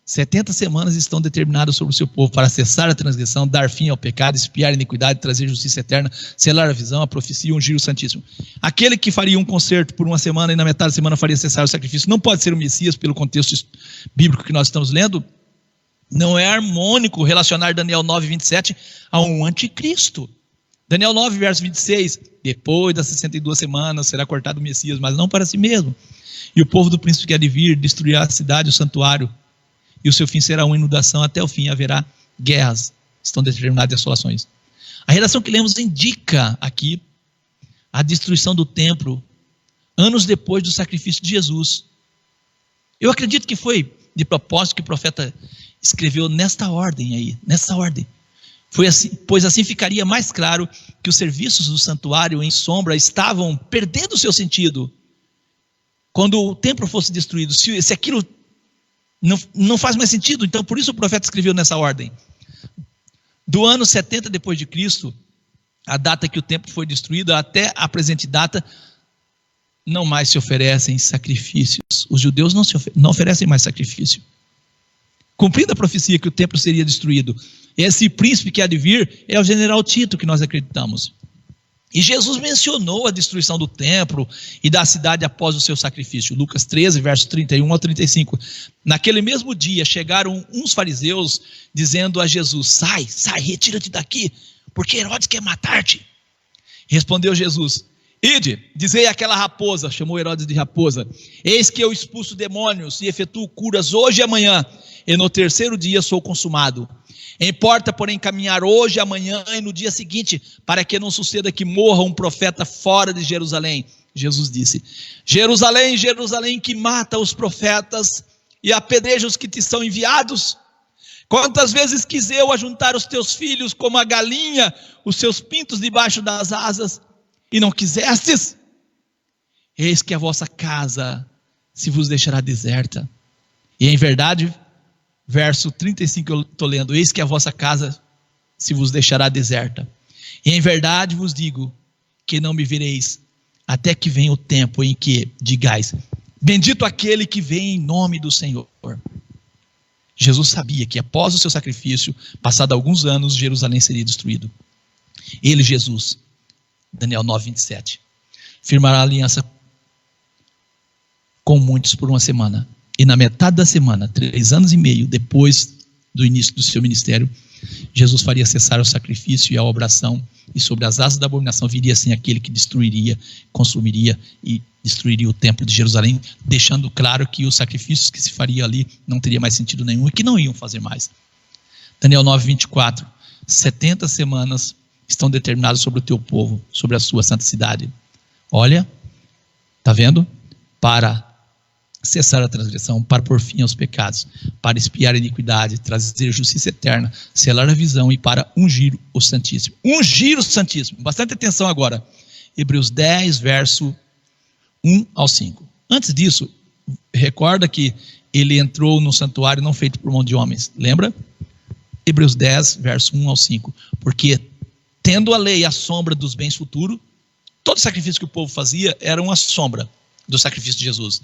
70 semanas estão determinadas sobre o seu povo para cessar a transgressão, dar fim ao pecado, expiar a iniquidade, trazer justiça eterna, selar a visão, a profecia e ungir o Santíssimo. Aquele que faria um concerto por uma semana e na metade da semana faria cessar o sacrifício, não pode ser o Messias, pelo contexto bíblico que nós estamos lendo. Não é harmônico relacionar Daniel 9:27 a um anticristo. Daniel 9, verso 26, depois das 62 semanas será cortado o Messias, mas não para si mesmo. E o povo do príncipe que há de vir destruirá a cidade, o santuário, e o seu fim será uma inundação, até o fim haverá guerras, estão determinadas assolações. A redação que lemos indica aqui a destruição do templo, anos depois do sacrifício de Jesus. Eu acredito que foi de propósito que o profeta escreveu nesta ordem aí, nessa ordem. Foi assim, pois assim ficaria mais claro que os serviços do santuário em sombra estavam perdendo o seu sentido. Quando o templo fosse destruído, se aquilo não faz mais sentido, então por isso o profeta escreveu nessa ordem. Do ano 70 depois de Cristo, a data que o templo foi destruído, até a presente data, não mais se oferecem sacrifícios. Os judeus não oferecem mais sacrifício. Cumprindo a profecia que o templo seria destruído, esse príncipe que há de vir é o general Tito, que nós acreditamos. E Jesus mencionou a destruição do templo e da cidade após o seu sacrifício. Lucas 13, versos 31 ao 35. Naquele mesmo dia chegaram uns fariseus dizendo a Jesus: sai, retira-te daqui, porque Herodes quer matar-te. Respondeu Jesus: ide, dizei àquela raposa, chamou Herodes de raposa, eis que eu expulso demônios e efetuo curas hoje e amanhã, e no terceiro dia sou consumado. Importa, porém, caminhar hoje, amanhã e no dia seguinte, para que não suceda que morra um profeta fora de Jerusalém. Jesus disse: Jerusalém, Jerusalém, que mata os profetas e apedreja os que te são enviados. Quantas vezes quis eu ajuntar os teus filhos como a galinha, os seus pintos debaixo das asas, e não quisestes? Eis que a vossa casa se vos deixará deserta. E em verdade, verso 35 eu estou lendo: eis que a vossa casa se vos deixará deserta. E em verdade vos digo que não me vereis, até que venha o tempo em que digais: bendito aquele que vem em nome do Senhor. Jesus sabia que após o seu sacrifício, passado alguns anos, Jerusalém seria destruído. Ele, Jesus, Daniel 9:27, firmará aliança com muitos por uma semana. E na metade da semana, 3 anos e meio depois do início do seu ministério, Jesus faria cessar o sacrifício e a obração, e sobre as asas da abominação viria assim aquele que destruiria, consumiria e destruiria o templo de Jerusalém, deixando claro que os sacrifícios que se faria ali não teria mais sentido nenhum e que não iam fazer mais. Daniel 9:24, 70 semanas estão determinadas sobre o teu povo, sobre a sua santa cidade. Olha, está vendo? Para cessar a transgressão, para pôr fim aos pecados, para expiar a iniquidade, trazer justiça eterna, selar a visão e para ungir o Santíssimo. Ungir o Santíssimo. Bastante atenção agora. Hebreus 10, verso 1 ao 5. Antes disso, recorda que ele entrou no santuário não feito por mão de homens. Lembra? Hebreus 10, verso 1 ao 5. Porque tendo a lei a sombra dos bens futuros, todo sacrifício que o povo fazia era uma sombra do sacrifício de Jesus.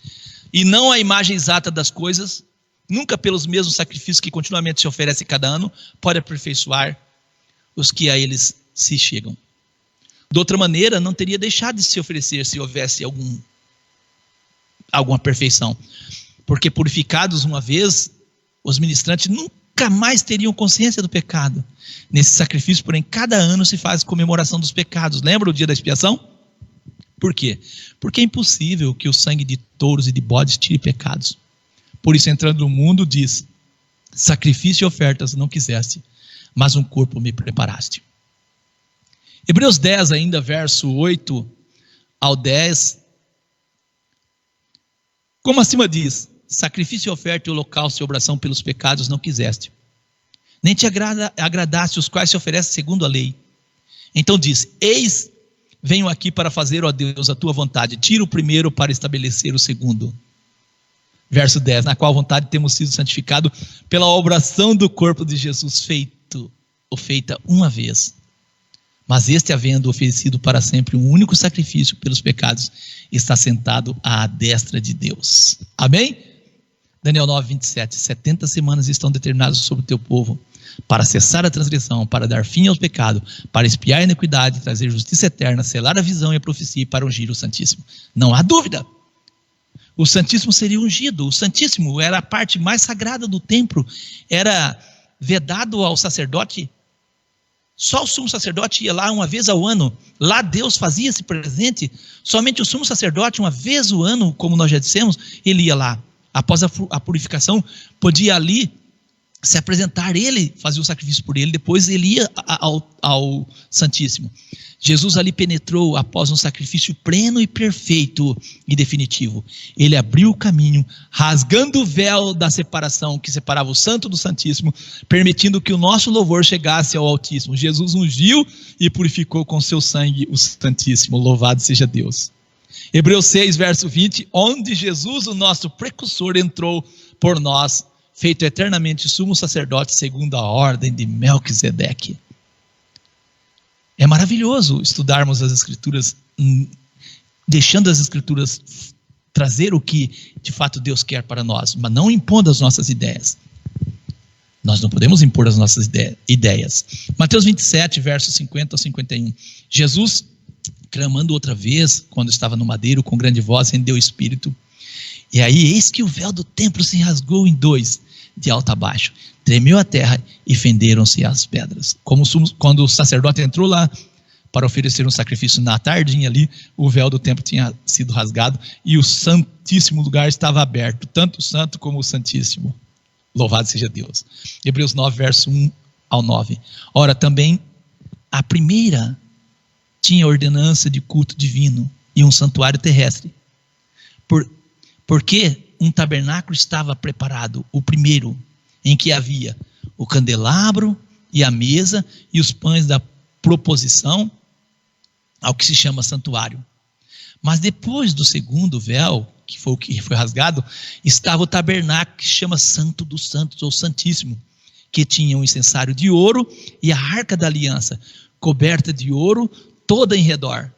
E não a imagem exata das coisas, nunca pelos mesmos sacrifícios que continuamente se oferece cada ano, pode aperfeiçoar os que a eles se chegam. De outra maneira, não teria deixado de se oferecer se houvesse alguma perfeição. Porque purificados uma vez, os ministrantes nunca mais teriam consciência do pecado. Nesse sacrifício, porém, cada ano se faz comemoração dos pecados. Lembra o dia da expiação? Por quê? Porque é impossível que o sangue de touros e de bodes tire pecados. Por isso, entrando no mundo, diz: sacrifício e ofertas não quiseste, mas um corpo me preparaste. Hebreus 10, ainda verso 8 ao 10, como acima diz: sacrifício e oferta e holocausto e obração pelos pecados não quiseste, nem te agradasse os quais se oferecem segundo a lei. Então diz: eis, venho aqui para fazer, ó Deus, a tua vontade. Tira o primeiro para estabelecer o segundo. Verso 10, na qual vontade temos sido santificados pela obração do corpo de Jesus, feita uma vez. Mas este, havendo oferecido para sempre um único sacrifício pelos pecados, está sentado à destra de Deus. Amém? Daniel 9, 27. 70 semanas estão determinadas sobre o teu povo, para cessar a transgressão, para dar fim ao pecado, para expiar a iniquidade, trazer justiça eterna, selar a visão e a profecia, e para ungir o Santíssimo. Não há dúvida. O Santíssimo seria ungido. O Santíssimo era a parte mais sagrada do templo. Era vedado ao sacerdote. Só o sumo sacerdote ia lá uma vez ao ano. Lá Deus fazia-se presente. Somente o sumo sacerdote, uma vez ao ano, como nós já dissemos, ele ia lá. Após a purificação, podia ali se apresentar, ele fazia o sacrifício por ele, depois ele ia ao Santíssimo. Jesus ali penetrou após um sacrifício pleno e perfeito e definitivo. Ele abriu o caminho, rasgando o véu da separação que separava o Santo do Santíssimo, permitindo que o nosso louvor chegasse ao Altíssimo. Jesus ungiu e purificou com seu sangue o Santíssimo. Louvado seja Deus. Hebreus 6, verso 20, onde Jesus, o nosso precursor, entrou por nós, feito eternamente sumo sacerdote segundo a ordem de Melquisedeque. É maravilhoso estudarmos as Escrituras, deixando as Escrituras trazer o que de fato Deus quer para nós, mas não impondo as nossas ideias. Nós não podemos impor as nossas ideias. Mateus 27, versos 50 ao 51. Jesus, clamando outra vez, quando estava no madeiro, com grande voz, rendeu o espírito. E aí, eis que o véu do templo se rasgou em dois, de alto a baixo. Tremeu a terra e fenderam-se as pedras. Quando o sacerdote entrou lá para oferecer um sacrifício na tardinha ali, o véu do templo tinha sido rasgado e o santíssimo lugar estava aberto, tanto o santo como o santíssimo. Louvado seja Deus. Hebreus 9, verso 1 ao 9. Ora, também a primeira tinha ordenança de culto divino e um santuário terrestre. Porque um tabernáculo estava preparado, o primeiro, em que havia o candelabro e a mesa e os pães da proposição, ao que se chama santuário. Mas depois do segundo véu, que foi o que foi rasgado, estava o tabernáculo que se chama Santo dos Santos, ou Santíssimo, que tinha um incensário de ouro e a arca da aliança, coberta de ouro toda em redor,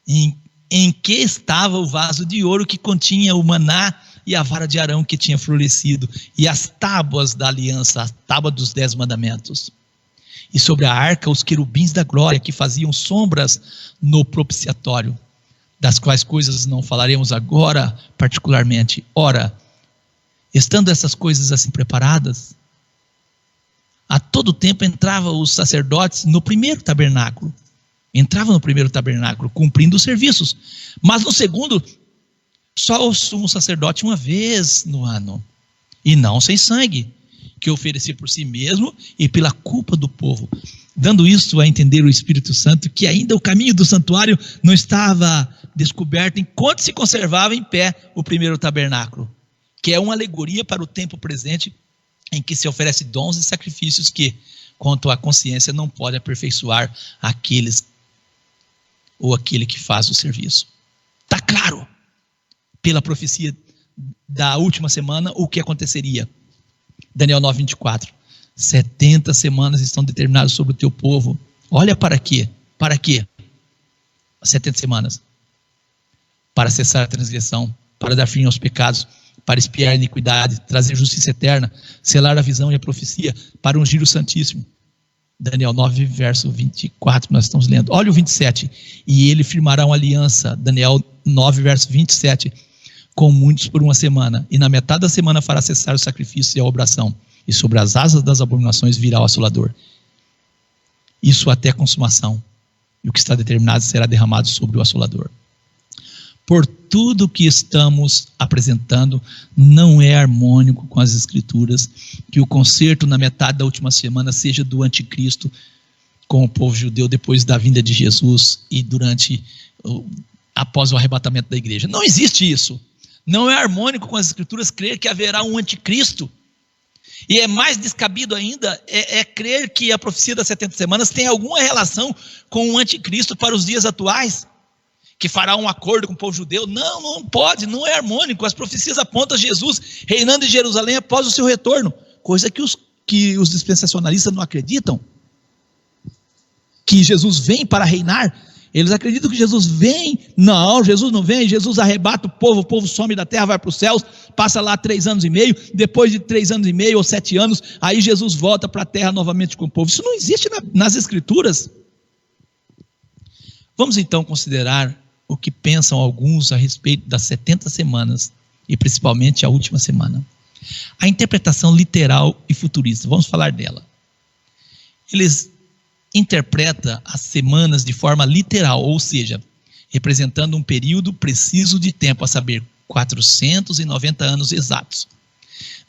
em que estava o vaso de ouro que continha o maná e a vara de Arão que tinha florescido, e as tábuas da aliança, as tábuas dos 10 mandamentos. E sobre a arca os querubins da glória, que faziam sombras no propiciatório, das quais coisas não falaremos agora particularmente. Ora, estando essas coisas assim preparadas, a todo tempo entravam os sacerdotes no primeiro tabernáculo, cumprindo os serviços. Mas no segundo, só o sumo sacerdote uma vez no ano, e não sem sangue, que oferecia por si mesmo e pela culpa do povo, dando isso a entender o Espírito Santo, que ainda o caminho do santuário não estava descoberto enquanto se conservava em pé o primeiro tabernáculo, que é uma alegoria para o tempo presente, em que se oferece dons e sacrifícios que, quanto à consciência, não pode aperfeiçoar aquele que faz o serviço. Está claro, pela profecia da última semana, o que aconteceria. Daniel 9, 24. 70 semanas estão determinadas sobre o teu povo. Olha para quê? Para quê? 70 semanas. Para cessar a transgressão, para dar fim aos pecados, para expiar a iniquidade, trazer justiça eterna, selar a visão e a profecia, para ungir o Santíssimo. Daniel 9, verso 24, nós estamos lendo. Olha o 27. E ele firmará uma aliança. Daniel 9, verso 27. Com muitos por uma semana. E na metade da semana fará cessar o sacrifício e a obração. E sobre as asas das abominações virá o assolador. Isso até a consumação. E o que está determinado será derramado sobre o assolador. Por tudo que estamos apresentando, não é harmônico com as Escrituras que o concerto na metade da última semana seja do anticristo com o povo judeu depois da vinda de Jesus e após o arrebatamento da igreja. Não existe isso. Não é harmônico com as Escrituras crer que haverá um anticristo E é mais descabido ainda crer que a profecia das 70 semanas tem alguma relação com o anticristo para os dias atuais, que fará um acordo com o povo judeu. Não pode, não é harmônico. As profecias apontam Jesus reinando em Jerusalém após o seu retorno, coisa que os dispensacionalistas não acreditam, que Jesus vem para reinar. Eles acreditam que Jesus vem. Não, Jesus não vem. Jesus arrebata o povo some da terra, vai para os céus, passa lá 3 anos e meio, depois de 3 anos e meio ou 7 anos, aí Jesus volta para a terra novamente com o povo. Isso não existe nas escrituras. Vamos então considerar o que pensam alguns a respeito das 70 semanas, e principalmente a última semana. A interpretação literal e futurista, vamos falar dela. Eles interpretam as semanas de forma literal, ou seja, representando um período preciso de tempo, a saber, 490 anos exatos.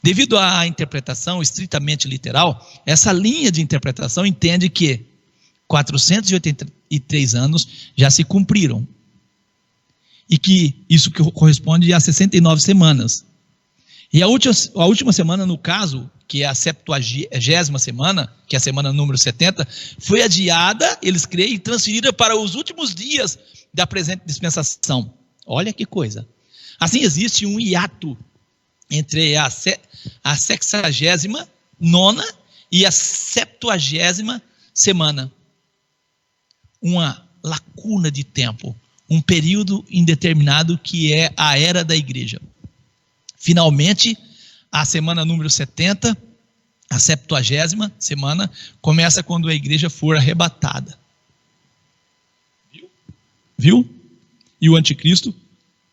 Devido à interpretação estritamente literal, essa linha de interpretação entende que 483 anos já se cumpriram, e que isso corresponde a 69 semanas. E a última semana, no caso, que é a 70ª semana, que é a semana número 70, foi adiada, eles creem, e transferida para os últimos dias da presente dispensação. Olha que coisa. Assim, existe um hiato entre a 69ª e a 70ª semana. Uma lacuna de tempo, um período indeterminado que é a era da igreja. Finalmente, a semana número 70, a 70ª semana, começa quando a igreja for arrebatada. Viu? E o anticristo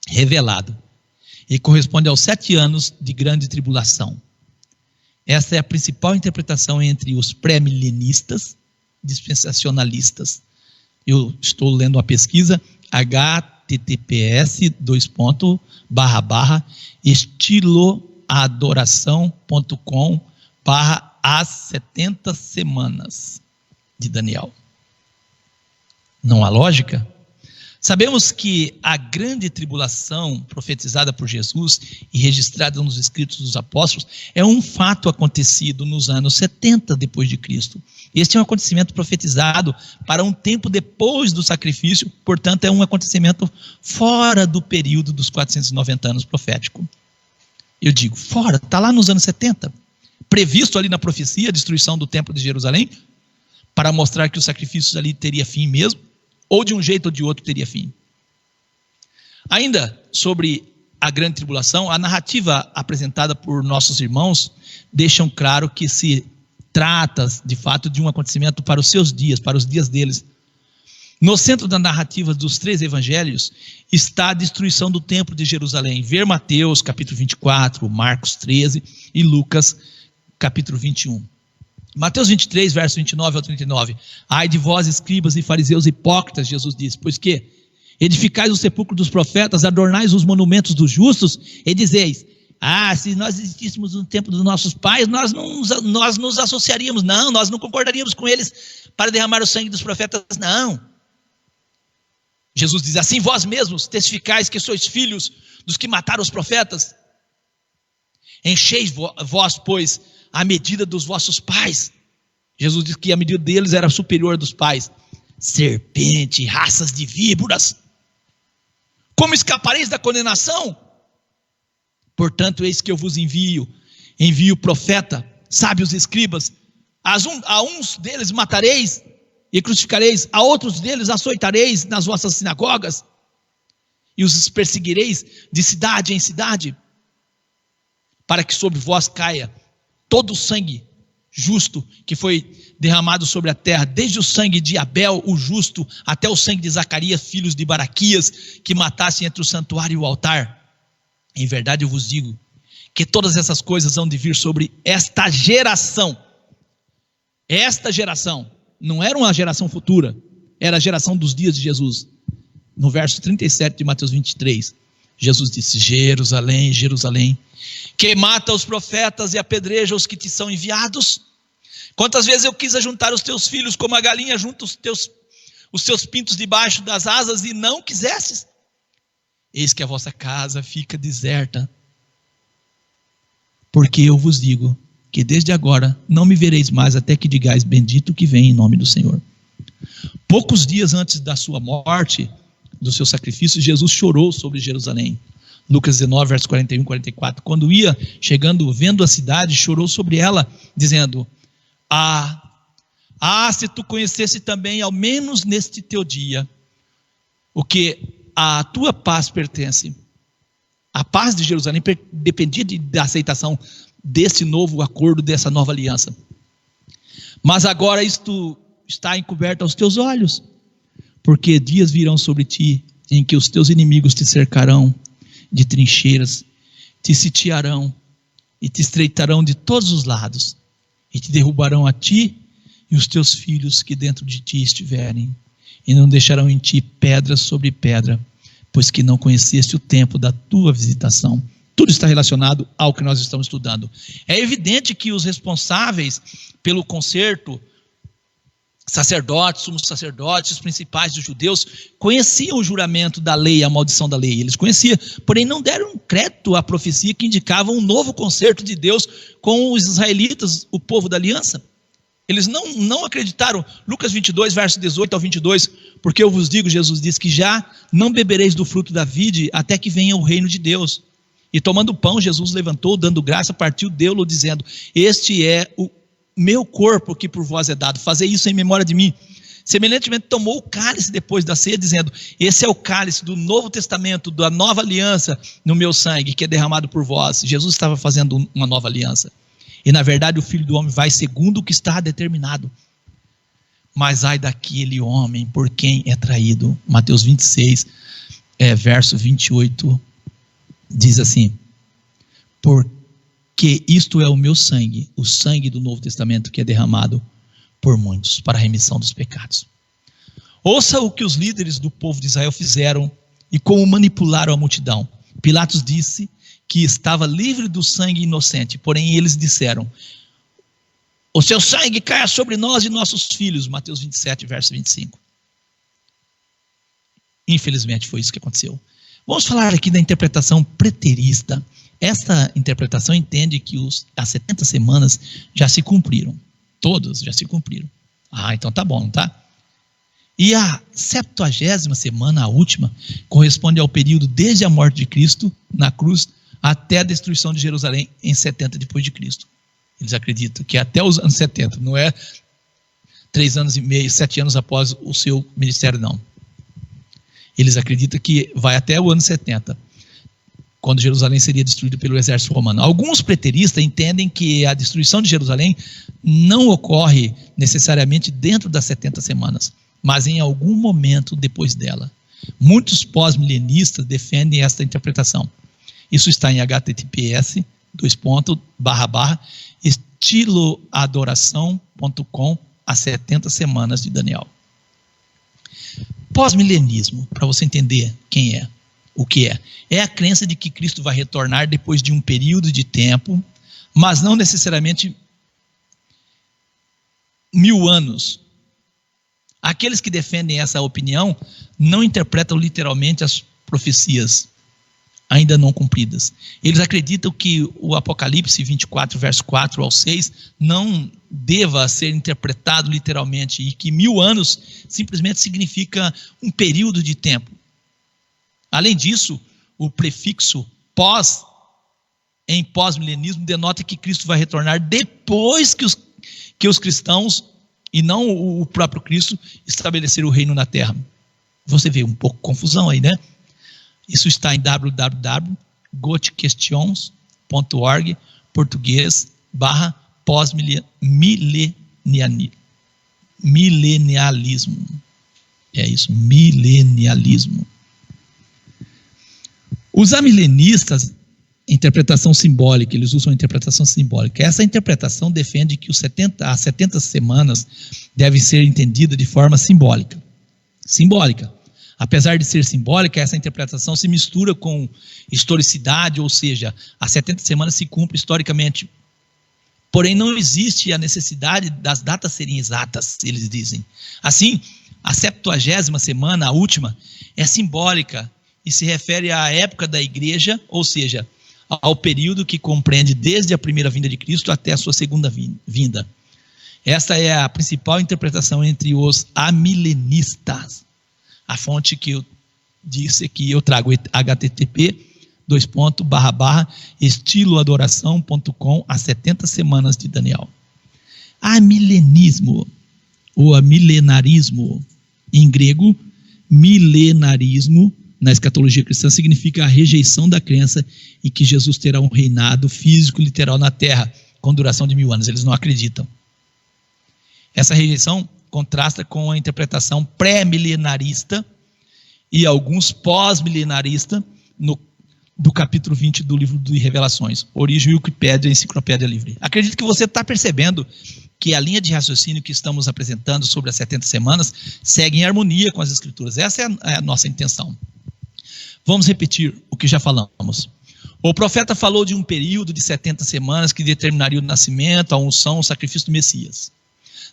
revelado. E corresponde aos 7 anos de grande tribulação. Essa é a principal interpretação entre os pré-milenistas, dispensacionalistas. Eu estou lendo uma pesquisa, https://estiloadoração.com/as 70 semanas de Daniel. Não há lógica? Sabemos que a grande tribulação profetizada por Jesus e registrada nos escritos dos apóstolos é um fato acontecido nos anos 70 depois de Cristo. Este é um acontecimento profetizado para um tempo depois do sacrifício, portanto é um acontecimento fora do período dos 490 anos profético. Eu digo, fora, está lá nos anos 70, previsto ali na profecia a destruição do templo de Jerusalém, para mostrar que os sacrifícios ali teria fim mesmo, ou de um jeito ou de outro teria fim. Ainda sobre a grande tribulação, a narrativa apresentada por nossos irmãos deixam claro que se trata de fato de um acontecimento para os seus dias, para os dias deles. No centro da narrativa dos 3 evangelhos está a destruição do templo de Jerusalém. Ver Mateus capítulo 24, Marcos 13 e Lucas capítulo 21. Mateus 23, verso 29 ao 39. Ai de vós, escribas e fariseus hipócritas, Jesus disse, pois que edificais o sepulcro dos profetas, adornais os monumentos dos justos, e dizeis, se nós existíssemos no tempo dos nossos pais, nós nos associaríamos, não, nós não concordaríamos com eles para derramar o sangue dos profetas, não. Jesus diz, assim vós mesmos testificais que sois filhos dos que mataram os profetas, encheis vós, pois, a medida dos vossos pais. Jesus disse que a medida deles era superior dos pais. Serpente, raças de víboras, como escapareis da condenação? Portanto, eis que eu vos envio profeta, sábios escribas, a uns deles matareis e crucificareis, a outros deles açoitareis nas vossas sinagogas, e os perseguireis de cidade em cidade, para que sobre vós caia todo o sangue justo que foi derramado sobre a terra, desde o sangue de Abel, o justo, até o sangue de Zacarias, filhos de Baraquias, que matassem entre o santuário e o altar. Em verdade eu vos digo, que todas essas coisas hão de vir sobre esta geração. Esta geração, não era uma geração futura, era a geração dos dias de Jesus. No verso 37 de Mateus 23, Jesus disse, Jerusalém, Jerusalém, que mata os profetas e apedreja os que te são enviados. Quantas vezes eu quis ajuntar os teus filhos como a galinha junta os seus pintos debaixo das asas e não quisestes? Eis que a vossa casa fica deserta. Porque eu vos digo que desde agora não me vereis mais até que digais bendito que vem em nome do Senhor. Poucos dias antes da sua morte, do seu sacrifício, Jesus chorou sobre Jerusalém. Lucas 19, versos 41 e 44. Quando ia chegando, vendo a cidade, chorou sobre ela, dizendo: se tu conhecesse também, ao menos neste teu dia, o que a tua paz pertence. A paz de Jerusalém dependia da aceitação desse novo acordo, dessa nova aliança. Mas agora isto está encoberto aos teus olhos, porque dias virão sobre ti, em que os teus inimigos te cercarão de trincheiras, te sitiarão e te estreitarão de todos os lados, e te derrubarão a ti e os teus filhos que dentro de ti estiverem, e não deixarão em ti pedra sobre pedra, pois que não conheceste o tempo da tua visitação. Tudo está relacionado ao que nós estamos estudando. É evidente que os responsáveis pelo concerto, sacerdotes, sumos sacerdotes, os principais dos judeus, conheciam o juramento da lei, a maldição da lei. Eles conheciam, porém não deram crédito à profecia que indicava um novo concerto de Deus com os israelitas, o povo da aliança. Eles não acreditaram. Lucas 22, verso 18 ao 22, porque eu vos digo, Jesus diz, que já não bebereis do fruto da vide até que venha o reino de Deus. E tomando o pão, Jesus levantou, dando graça, partiu, deu-lo, dizendo: este é o meu corpo que por vós é dado, fazei isso em memória de mim. Semelhantemente tomou o cálice depois da ceia, dizendo: esse é o cálice do Novo Testamento, da nova aliança no meu sangue, que é derramado por vós. Jesus estava fazendo uma nova aliança. E na verdade o Filho do Homem vai segundo o que está determinado. Mas ai daquele homem por quem é traído. Mateus 26, verso 28, diz assim: porque isto é o meu sangue, o sangue do Novo Testamento, que é derramado por muitos, para a remissão dos pecados. Ouça o que os líderes do povo de Israel fizeram e como manipularam a multidão. Pilatos disse que estava livre do sangue inocente, porém eles disseram: o seu sangue caia sobre nós e nossos filhos. Mateus 27, verso 25. Infelizmente foi isso que aconteceu. Vamos falar aqui da interpretação preterista. Esta interpretação entende que as 70 semanas já se cumpriram. Todas já se cumpriram. Então tá bom, tá? E a 70ª semana, a última, corresponde ao período desde a morte de Cristo na cruz até a destruição de Jerusalém em 70 depois de Cristo. Eles acreditam que até os anos 70, não é 3 anos e meio, 7 anos após o seu ministério, não. Eles acreditam que vai até o ano 70, quando Jerusalém seria destruída pelo exército romano. Alguns preteristas entendem que a destruição de Jerusalém não ocorre necessariamente dentro das 70 semanas, mas em algum momento depois dela. Muitos pós-milenistas defendem esta interpretação. Isso está em https://estiloadoração.com, as 70 semanas de Daniel. Pós-milenismo, para você entender quem é, o que é a crença de que Cristo vai retornar depois de um período de tempo, mas não necessariamente 1000 anos. Aqueles que defendem essa opinião não interpretam literalmente as profecias ainda não cumpridas. Eles acreditam que o Apocalipse 24, verso 4 ao 6, não deva ser interpretado literalmente, e que 1000 anos simplesmente significa um período de tempo. Além disso, o prefixo pós, em pós-milenismo, denota que Cristo vai retornar depois que os cristãos, e não o próprio Cristo, estabeleceram o reino na terra. Você vê um pouco de confusão aí, né? Isso está em www.gotquestions.org, português, /pós-milenialismo. É isso, milenialismo. Os amilenistas, interpretação simbólica, eles usam a interpretação simbólica. Essa interpretação defende que as 70 semanas devem ser entendidas de forma simbólica. Apesar de ser simbólica, essa interpretação se mistura com historicidade, ou seja, as 70 semanas se cumprem historicamente. Porém, não existe a necessidade das datas serem exatas, eles dizem. Assim, a 70ª semana, a última, é simbólica e se refere à época da igreja, ou seja, ao período que compreende desde a primeira vinda de Cristo até a sua segunda vinda. Esta é a principal interpretação entre os amilenistas. A fonte que eu disse que eu trago, http://estiloadoração.com, as 70 semanas de Daniel. Amilenismo, ou amilenarismo, em grego, milenarismo, na escatologia cristã, significa a rejeição da crença em que Jesus terá um reinado físico literal na terra, com duração de 1000 anos. Eles não acreditam. Essa rejeição contrasta com a interpretação pré-milenarista e alguns pós-milenaristas do capítulo 20 do livro de Revelações, Origem, Wikipédia e Enciclopédia Livre. Acredito que você está percebendo que a linha de raciocínio que estamos apresentando sobre as 70 semanas segue em harmonia com as Escrituras. Essa é a nossa intenção. Vamos repetir o que já falamos. O profeta falou de um período de 70 semanas que determinaria o nascimento, a unção, o sacrifício do Messias.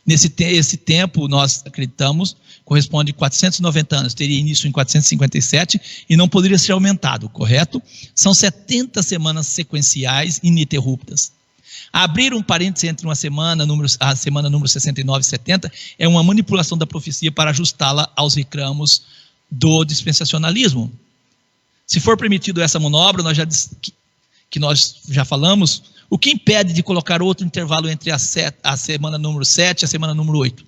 Esse tempo, nós acreditamos, corresponde a 490 anos, teria início em 457 e não poderia ser aumentado, correto? São 70 semanas sequenciais ininterruptas. Abrir um parêntese entre a semana número 69 e 70 é uma manipulação da profecia para ajustá-la aos reclamos do dispensacionalismo. Se for permitido essa manobra, nós já falamos, o que impede de colocar outro intervalo entre a semana número 7 e a semana número 8?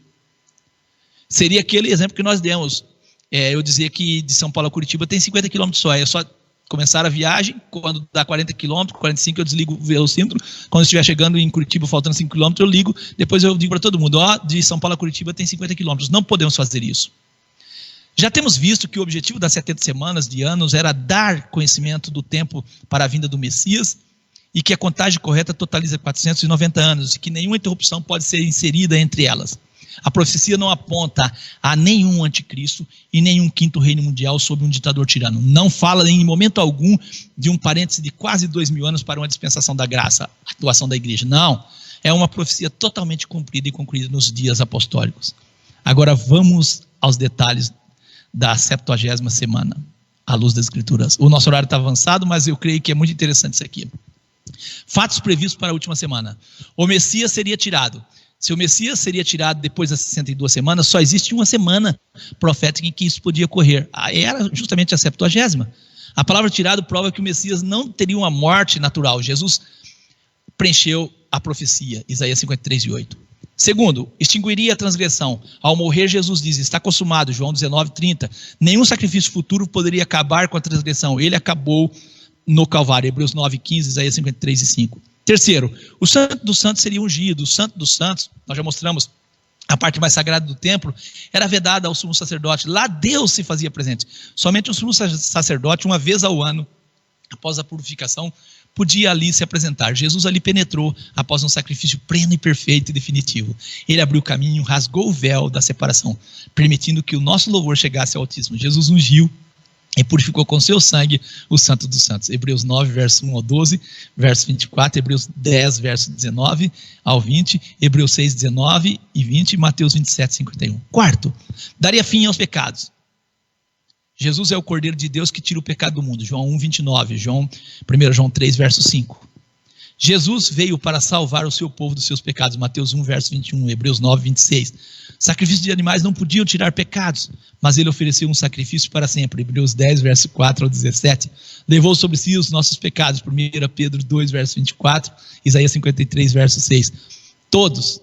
Seria aquele exemplo que nós demos. Eu dizia que de São Paulo a Curitiba tem 50 km só. É só começar a viagem, quando dá 40 km, 45 eu desligo o velocímetro. Quando estiver chegando em Curitiba, faltando 5 km, eu ligo. Depois eu digo para todo mundo, de São Paulo a Curitiba tem 50 km. Não podemos fazer isso. Já temos visto que o objetivo das 70 semanas de anos era dar conhecimento do tempo para a vinda do Messias e que a contagem correta totaliza 490 anos e que nenhuma interrupção pode ser inserida entre elas. A profecia não aponta a nenhum anticristo e nenhum quinto reino mundial sob um ditador tirano. Não fala em momento algum de um parêntese de quase 2000 anos para uma dispensação da graça, a atuação da igreja. Não, é uma profecia totalmente cumprida e concluída nos dias apostólicos. Agora vamos aos detalhes da 70ª semana, à luz das Escrituras. O nosso horário está avançado, mas eu creio que é muito interessante isso aqui. Fatos previstos para a última semana. O Messias seria tirado. Se o Messias seria tirado depois das 62 semanas, só existe uma semana profética em que isso podia ocorrer. Era justamente a 70ª. A palavra tirado prova que o Messias não teria uma morte natural. Jesus preencheu a profecia, Isaías 53:8. Segundo, extinguiria a transgressão. Ao morrer, Jesus diz, está consumado, João 19:30. Nenhum sacrifício futuro poderia acabar com a transgressão. Ele acabou no Calvário, Hebreus 9:15, Isaías 53:5. Terceiro, o Santo dos Santos seria ungido. O Santo dos Santos, nós já mostramos, a parte mais sagrada do templo, era vedada ao sumo sacerdote. Lá Deus se fazia presente. Somente o sumo sacerdote, uma vez ao ano, após a purificação, podia ali se apresentar. Jesus ali penetrou após um sacrifício pleno e perfeito e definitivo. Ele abriu o caminho, rasgou o véu da separação, permitindo que o nosso louvor chegasse ao Altíssimo. Jesus ungiu e purificou com seu sangue o Santo dos Santos. Hebreus 9, verso 1 ao 12, verso 24, Hebreus 10, verso 19 ao 20, Hebreus 6, 19 e 20, Mateus 27, 51. Quarto, daria fim aos pecados. Jesus é o Cordeiro de Deus que tira o pecado do mundo. João 1, 29, 1 João 3, verso 5. Jesus veio para salvar o seu povo dos seus pecados. Mateus 1, verso 21, Hebreus 9, 26. Sacrifícios de animais não podiam tirar pecados, mas ele ofereceu um sacrifício para sempre. Hebreus 10, verso 4 ao 17. Levou sobre si os nossos pecados. 1 Pedro 2, verso 24. Isaías 53, verso 6. Todos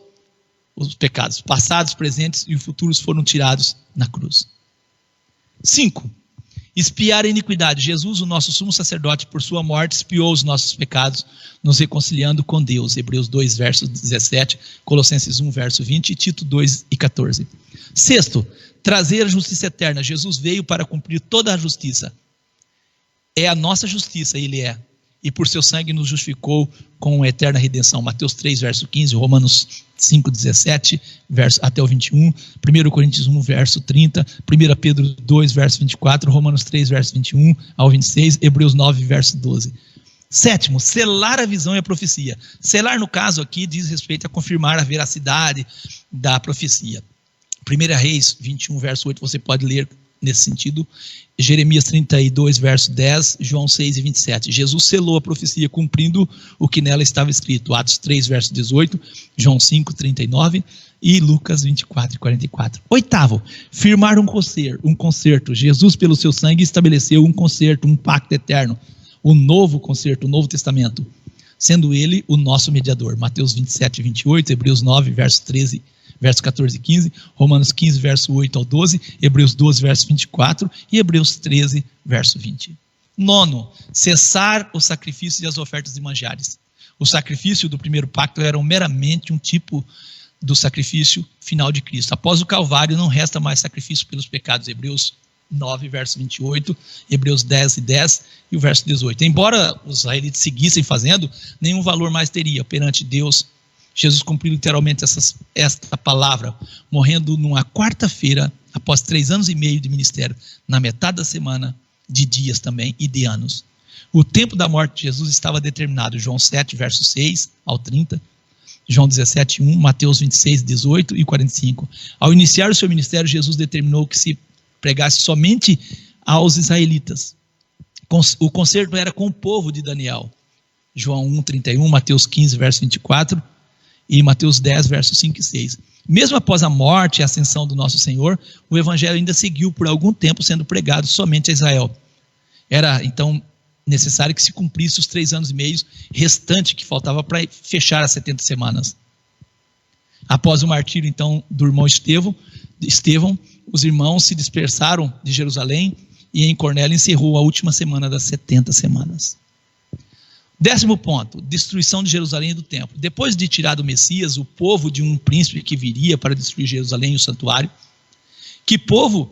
os pecados, passados, presentes e futuros, foram tirados na cruz. 5. Expiar a iniquidade. Jesus, o nosso sumo sacerdote, por sua morte, expiou os nossos pecados, nos reconciliando com Deus. Hebreus 2, verso 17, Colossenses 1, verso 20 e Tito 2 e 14. 6. Trazer a justiça eterna. Jesus veio para cumprir toda a justiça. É a nossa justiça, ele é. E por seu sangue nos justificou com a eterna redenção. Mateus 3, verso 15, Romanos 5, 17, verso, até o 21, 1 Coríntios 1, verso 30, 1 Pedro 2, verso 24, Romanos 3, verso 21 ao 26, Hebreus 9, verso 12. 7. Selar a visão e a profecia. Selar, no caso aqui, diz respeito a confirmar a veracidade da profecia. 1 Reis 21, verso 8, você pode ler nesse sentido. Jeremias 32, verso 10, João 6 e 27. Jesus selou a profecia cumprindo o que nela estava escrito. Atos 3, verso 18, João 5, 39 e Lucas 24 e 44. Oitavo, firmar um concerto. Jesus, pelo seu sangue, estabeleceu um concerto, um pacto eterno. O novo concerto, o Novo Testamento, sendo ele o nosso mediador. Mateus 27 e 28, Hebreus 9, verso 13, verso 14 e 15, Romanos 15, verso 8 ao 12, Hebreus 12, verso 24 e Hebreus 13, verso 20. Nono, cessar o sacrifício e as ofertas de manjares. O sacrifício do primeiro pacto era meramente um tipo do sacrifício final de Cristo. Após o Calvário não resta mais sacrifício pelos pecados. Hebreus 9, verso 28, Hebreus 10 e 10 e o verso 18. Embora os israelitas seguissem fazendo, nenhum valor mais teria perante Deus. Jesus cumpriu literalmente esta palavra, morrendo numa quarta-feira, após 3 anos e meio de ministério, na metade da semana, de dias também e de anos. O tempo da morte de Jesus estava determinado, João 7, verso 6 ao 30, João 17, 1, Mateus 26, 18 e 45. Ao iniciar o seu ministério, Jesus determinou que se pregasse somente aos israelitas. O concerto era com o povo de Daniel, João 1, 31, Mateus 15, verso 24 e Mateus 10, versos 5 e 6. Mesmo após a morte e a ascensão do nosso Senhor, o evangelho ainda seguiu por algum tempo sendo pregado somente a Israel. Era então necessário que se cumprisse os 3 anos e meio restantes que faltava para fechar as 70 semanas. Após o martírio então do irmão Estevão, os irmãos se dispersaram de Jerusalém e em Cornélio encerrou a última semana das 70 semanas. 10º ponto, destruição de Jerusalém e do templo. Depois de tirar do Messias o povo de um príncipe que viria para destruir Jerusalém e o santuário, que povo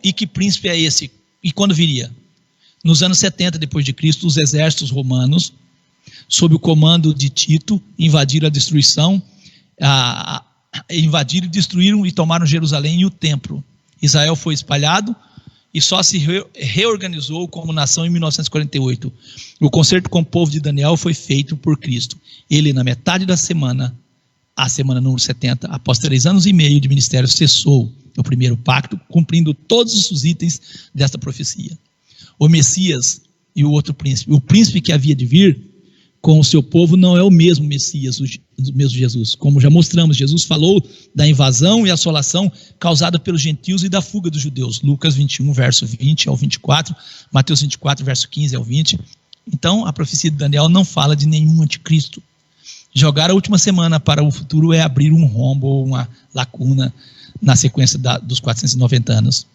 e que príncipe é esse? E quando viria? Nos anos 70 depois de Cristo, os exércitos romanos, sob o comando de Tito, invadiram, destruíram e tomaram Jerusalém e o templo. Israel foi espalhado e só se reorganizou como nação em 1948. O concerto com o povo de Daniel foi feito por Cristo. Ele, na metade da semana, a semana número 70, após 3 anos e meio de ministério, cessou o primeiro pacto, cumprindo todos os itens desta profecia. O Messias e o outro príncipe, o príncipe que havia de vir com o seu povo não é o mesmo Messias, o mesmo Jesus. Como já mostramos, Jesus falou da invasão e assolação causada pelos gentios e da fuga dos judeus. Lucas 21, verso 20 ao 24, Mateus 24, verso 15 ao 20. Então, a profecia de Daniel não fala de nenhum anticristo. Jogar a última semana para o futuro é abrir um rombo ou uma lacuna na sequência dos 490 anos.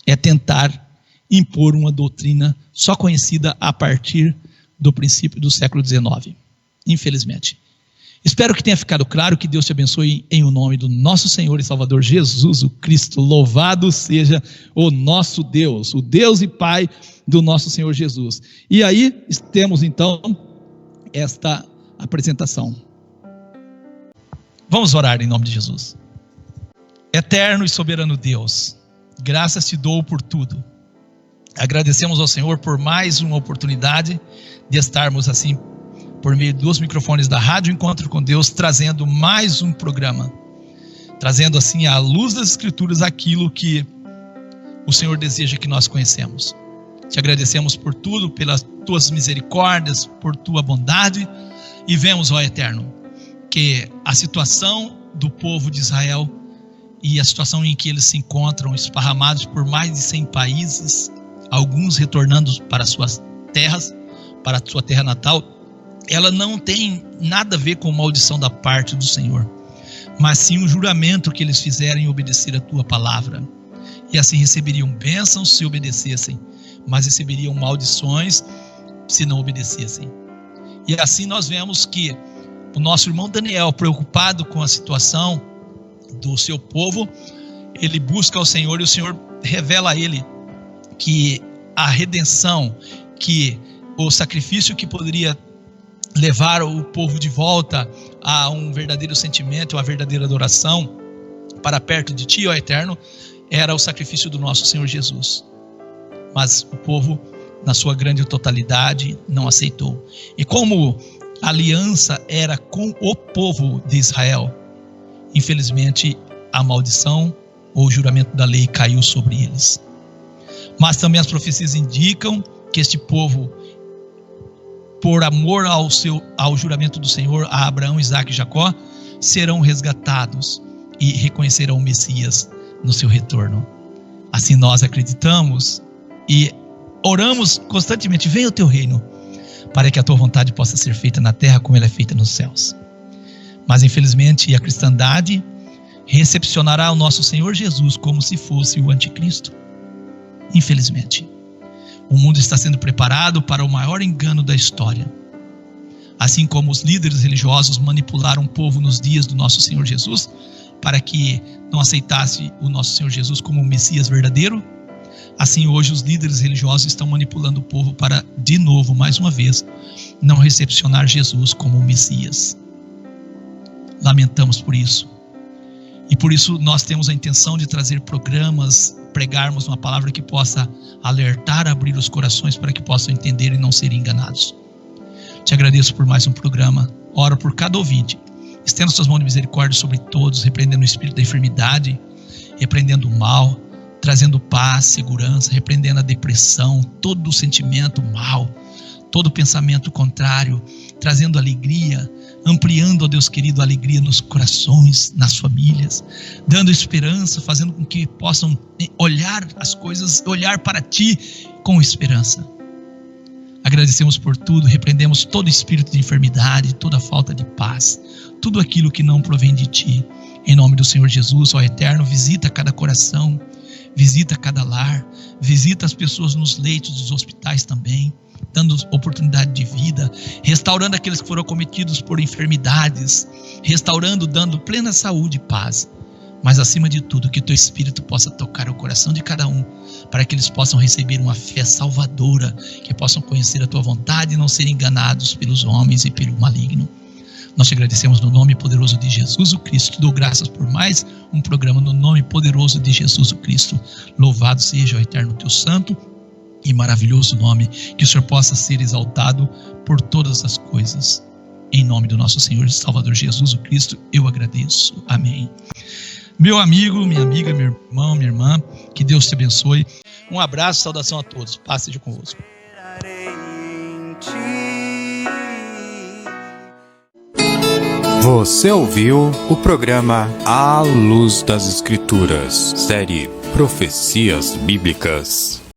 É tentar impor uma doutrina só conhecida a partir do princípio do século XIX, infelizmente. Espero que tenha ficado claro. Que Deus te abençoe em o nome do nosso Senhor e Salvador Jesus o Cristo. Louvado seja o nosso Deus, o Deus e Pai do nosso Senhor Jesus. E aí temos então esta apresentação. Vamos orar em nome de Jesus. Eterno e soberano Deus, graças te dou por tudo. Agradecemos ao Senhor por mais uma oportunidade de estarmos assim, por meio dos microfones da Rádio Encontro com Deus, trazendo mais um programa, trazendo assim à luz das Escrituras aquilo que o Senhor deseja que nós conhecemos. Te agradecemos por tudo, pelas tuas misericórdias, por tua bondade, e vemos, ó Eterno, que a situação do povo de Israel e a situação em que eles se encontram esparramados por mais de 100 países, alguns retornando para suas terras, para a sua terra natal, ela não tem nada a ver com maldição da parte do Senhor, mas sim um juramento que eles fizeram em obedecer a tua palavra, e assim receberiam bênçãos se obedecessem, mas receberiam maldições se não obedecessem. E assim nós vemos que o nosso irmão Daniel, preocupado com a situação do seu povo, ele busca ao Senhor e o Senhor revela a ele que a redenção, que o sacrifício que poderia levar o povo de volta a um verdadeiro sentimento, a verdadeira adoração para perto de ti, ó Eterno, era o sacrifício do nosso Senhor Jesus. Mas o povo, na sua grande totalidade, não aceitou. E como a aliança era com o povo de Israel, infelizmente a maldição ou o juramento da lei caiu sobre eles. Mas também as profecias indicam que este povo, por amor ao juramento do Senhor a Abraão, Isaque e Jacó, serão resgatados e reconhecerão o Messias no seu retorno. Assim nós acreditamos e oramos constantemente: venha o teu reino, para que a tua vontade possa ser feita na terra como ela é feita nos céus. Mas infelizmente a cristandade recepcionará o nosso Senhor Jesus como se fosse o anticristo. Infelizmente, o mundo está sendo preparado para o maior engano da história. Assim como os líderes religiosos manipularam o povo nos dias do nosso Senhor Jesus para que não aceitasse o nosso Senhor Jesus como o Messias verdadeiro, assim hoje os líderes religiosos estão manipulando o povo para, de novo, mais uma vez, não recepcionar Jesus como o Messias. Lamentamos por isso. E por isso nós temos a intenção de trazer programas, pregarmos uma palavra que possa alertar, abrir os corações para que possam entender e não serem enganados. Te agradeço por mais um programa. Oro por cada ouvinte. Estenda suas mãos de misericórdia sobre todos, repreendendo o espírito da enfermidade, repreendendo o mal, trazendo paz, segurança, repreendendo a depressão, todo o sentimento mal, todo pensamento contrário, trazendo alegria, ampliando, ó Deus querido, a alegria nos corações, nas famílias, dando esperança, fazendo com que possam olhar as coisas, olhar para Ti com esperança. Agradecemos por tudo, repreendemos todo espírito de enfermidade, toda falta de paz, tudo aquilo que não provém de Ti. Em nome do Senhor Jesus, ó Eterno, visita cada coração, visita cada lar, visita as pessoas nos leitos dos hospitais também, dando oportunidade de vida, restaurando aqueles que foram acometidos por enfermidades, restaurando, dando plena saúde e paz. Mas acima de tudo, que Teu Espírito possa tocar o coração de cada um, para que eles possam receber uma fé salvadora, que possam conhecer a Tua vontade e não serem enganados pelos homens e pelo maligno. Nós te agradecemos no nome poderoso de Jesus o Cristo. Te dou graças por mais um programa no nome poderoso de Jesus o Cristo. Louvado seja o eterno Teu santo e maravilhoso nome, que o Senhor possa ser exaltado por todas as coisas. Em nome do nosso Senhor e Salvador Jesus o Cristo, eu agradeço. Amém. Meu amigo, minha amiga, meu irmão, minha irmã, que Deus te abençoe. Um abraço, saudação a todos. Paz seja convosco. Você ouviu o programa À Luz das Escrituras, série Profecias Bíblicas.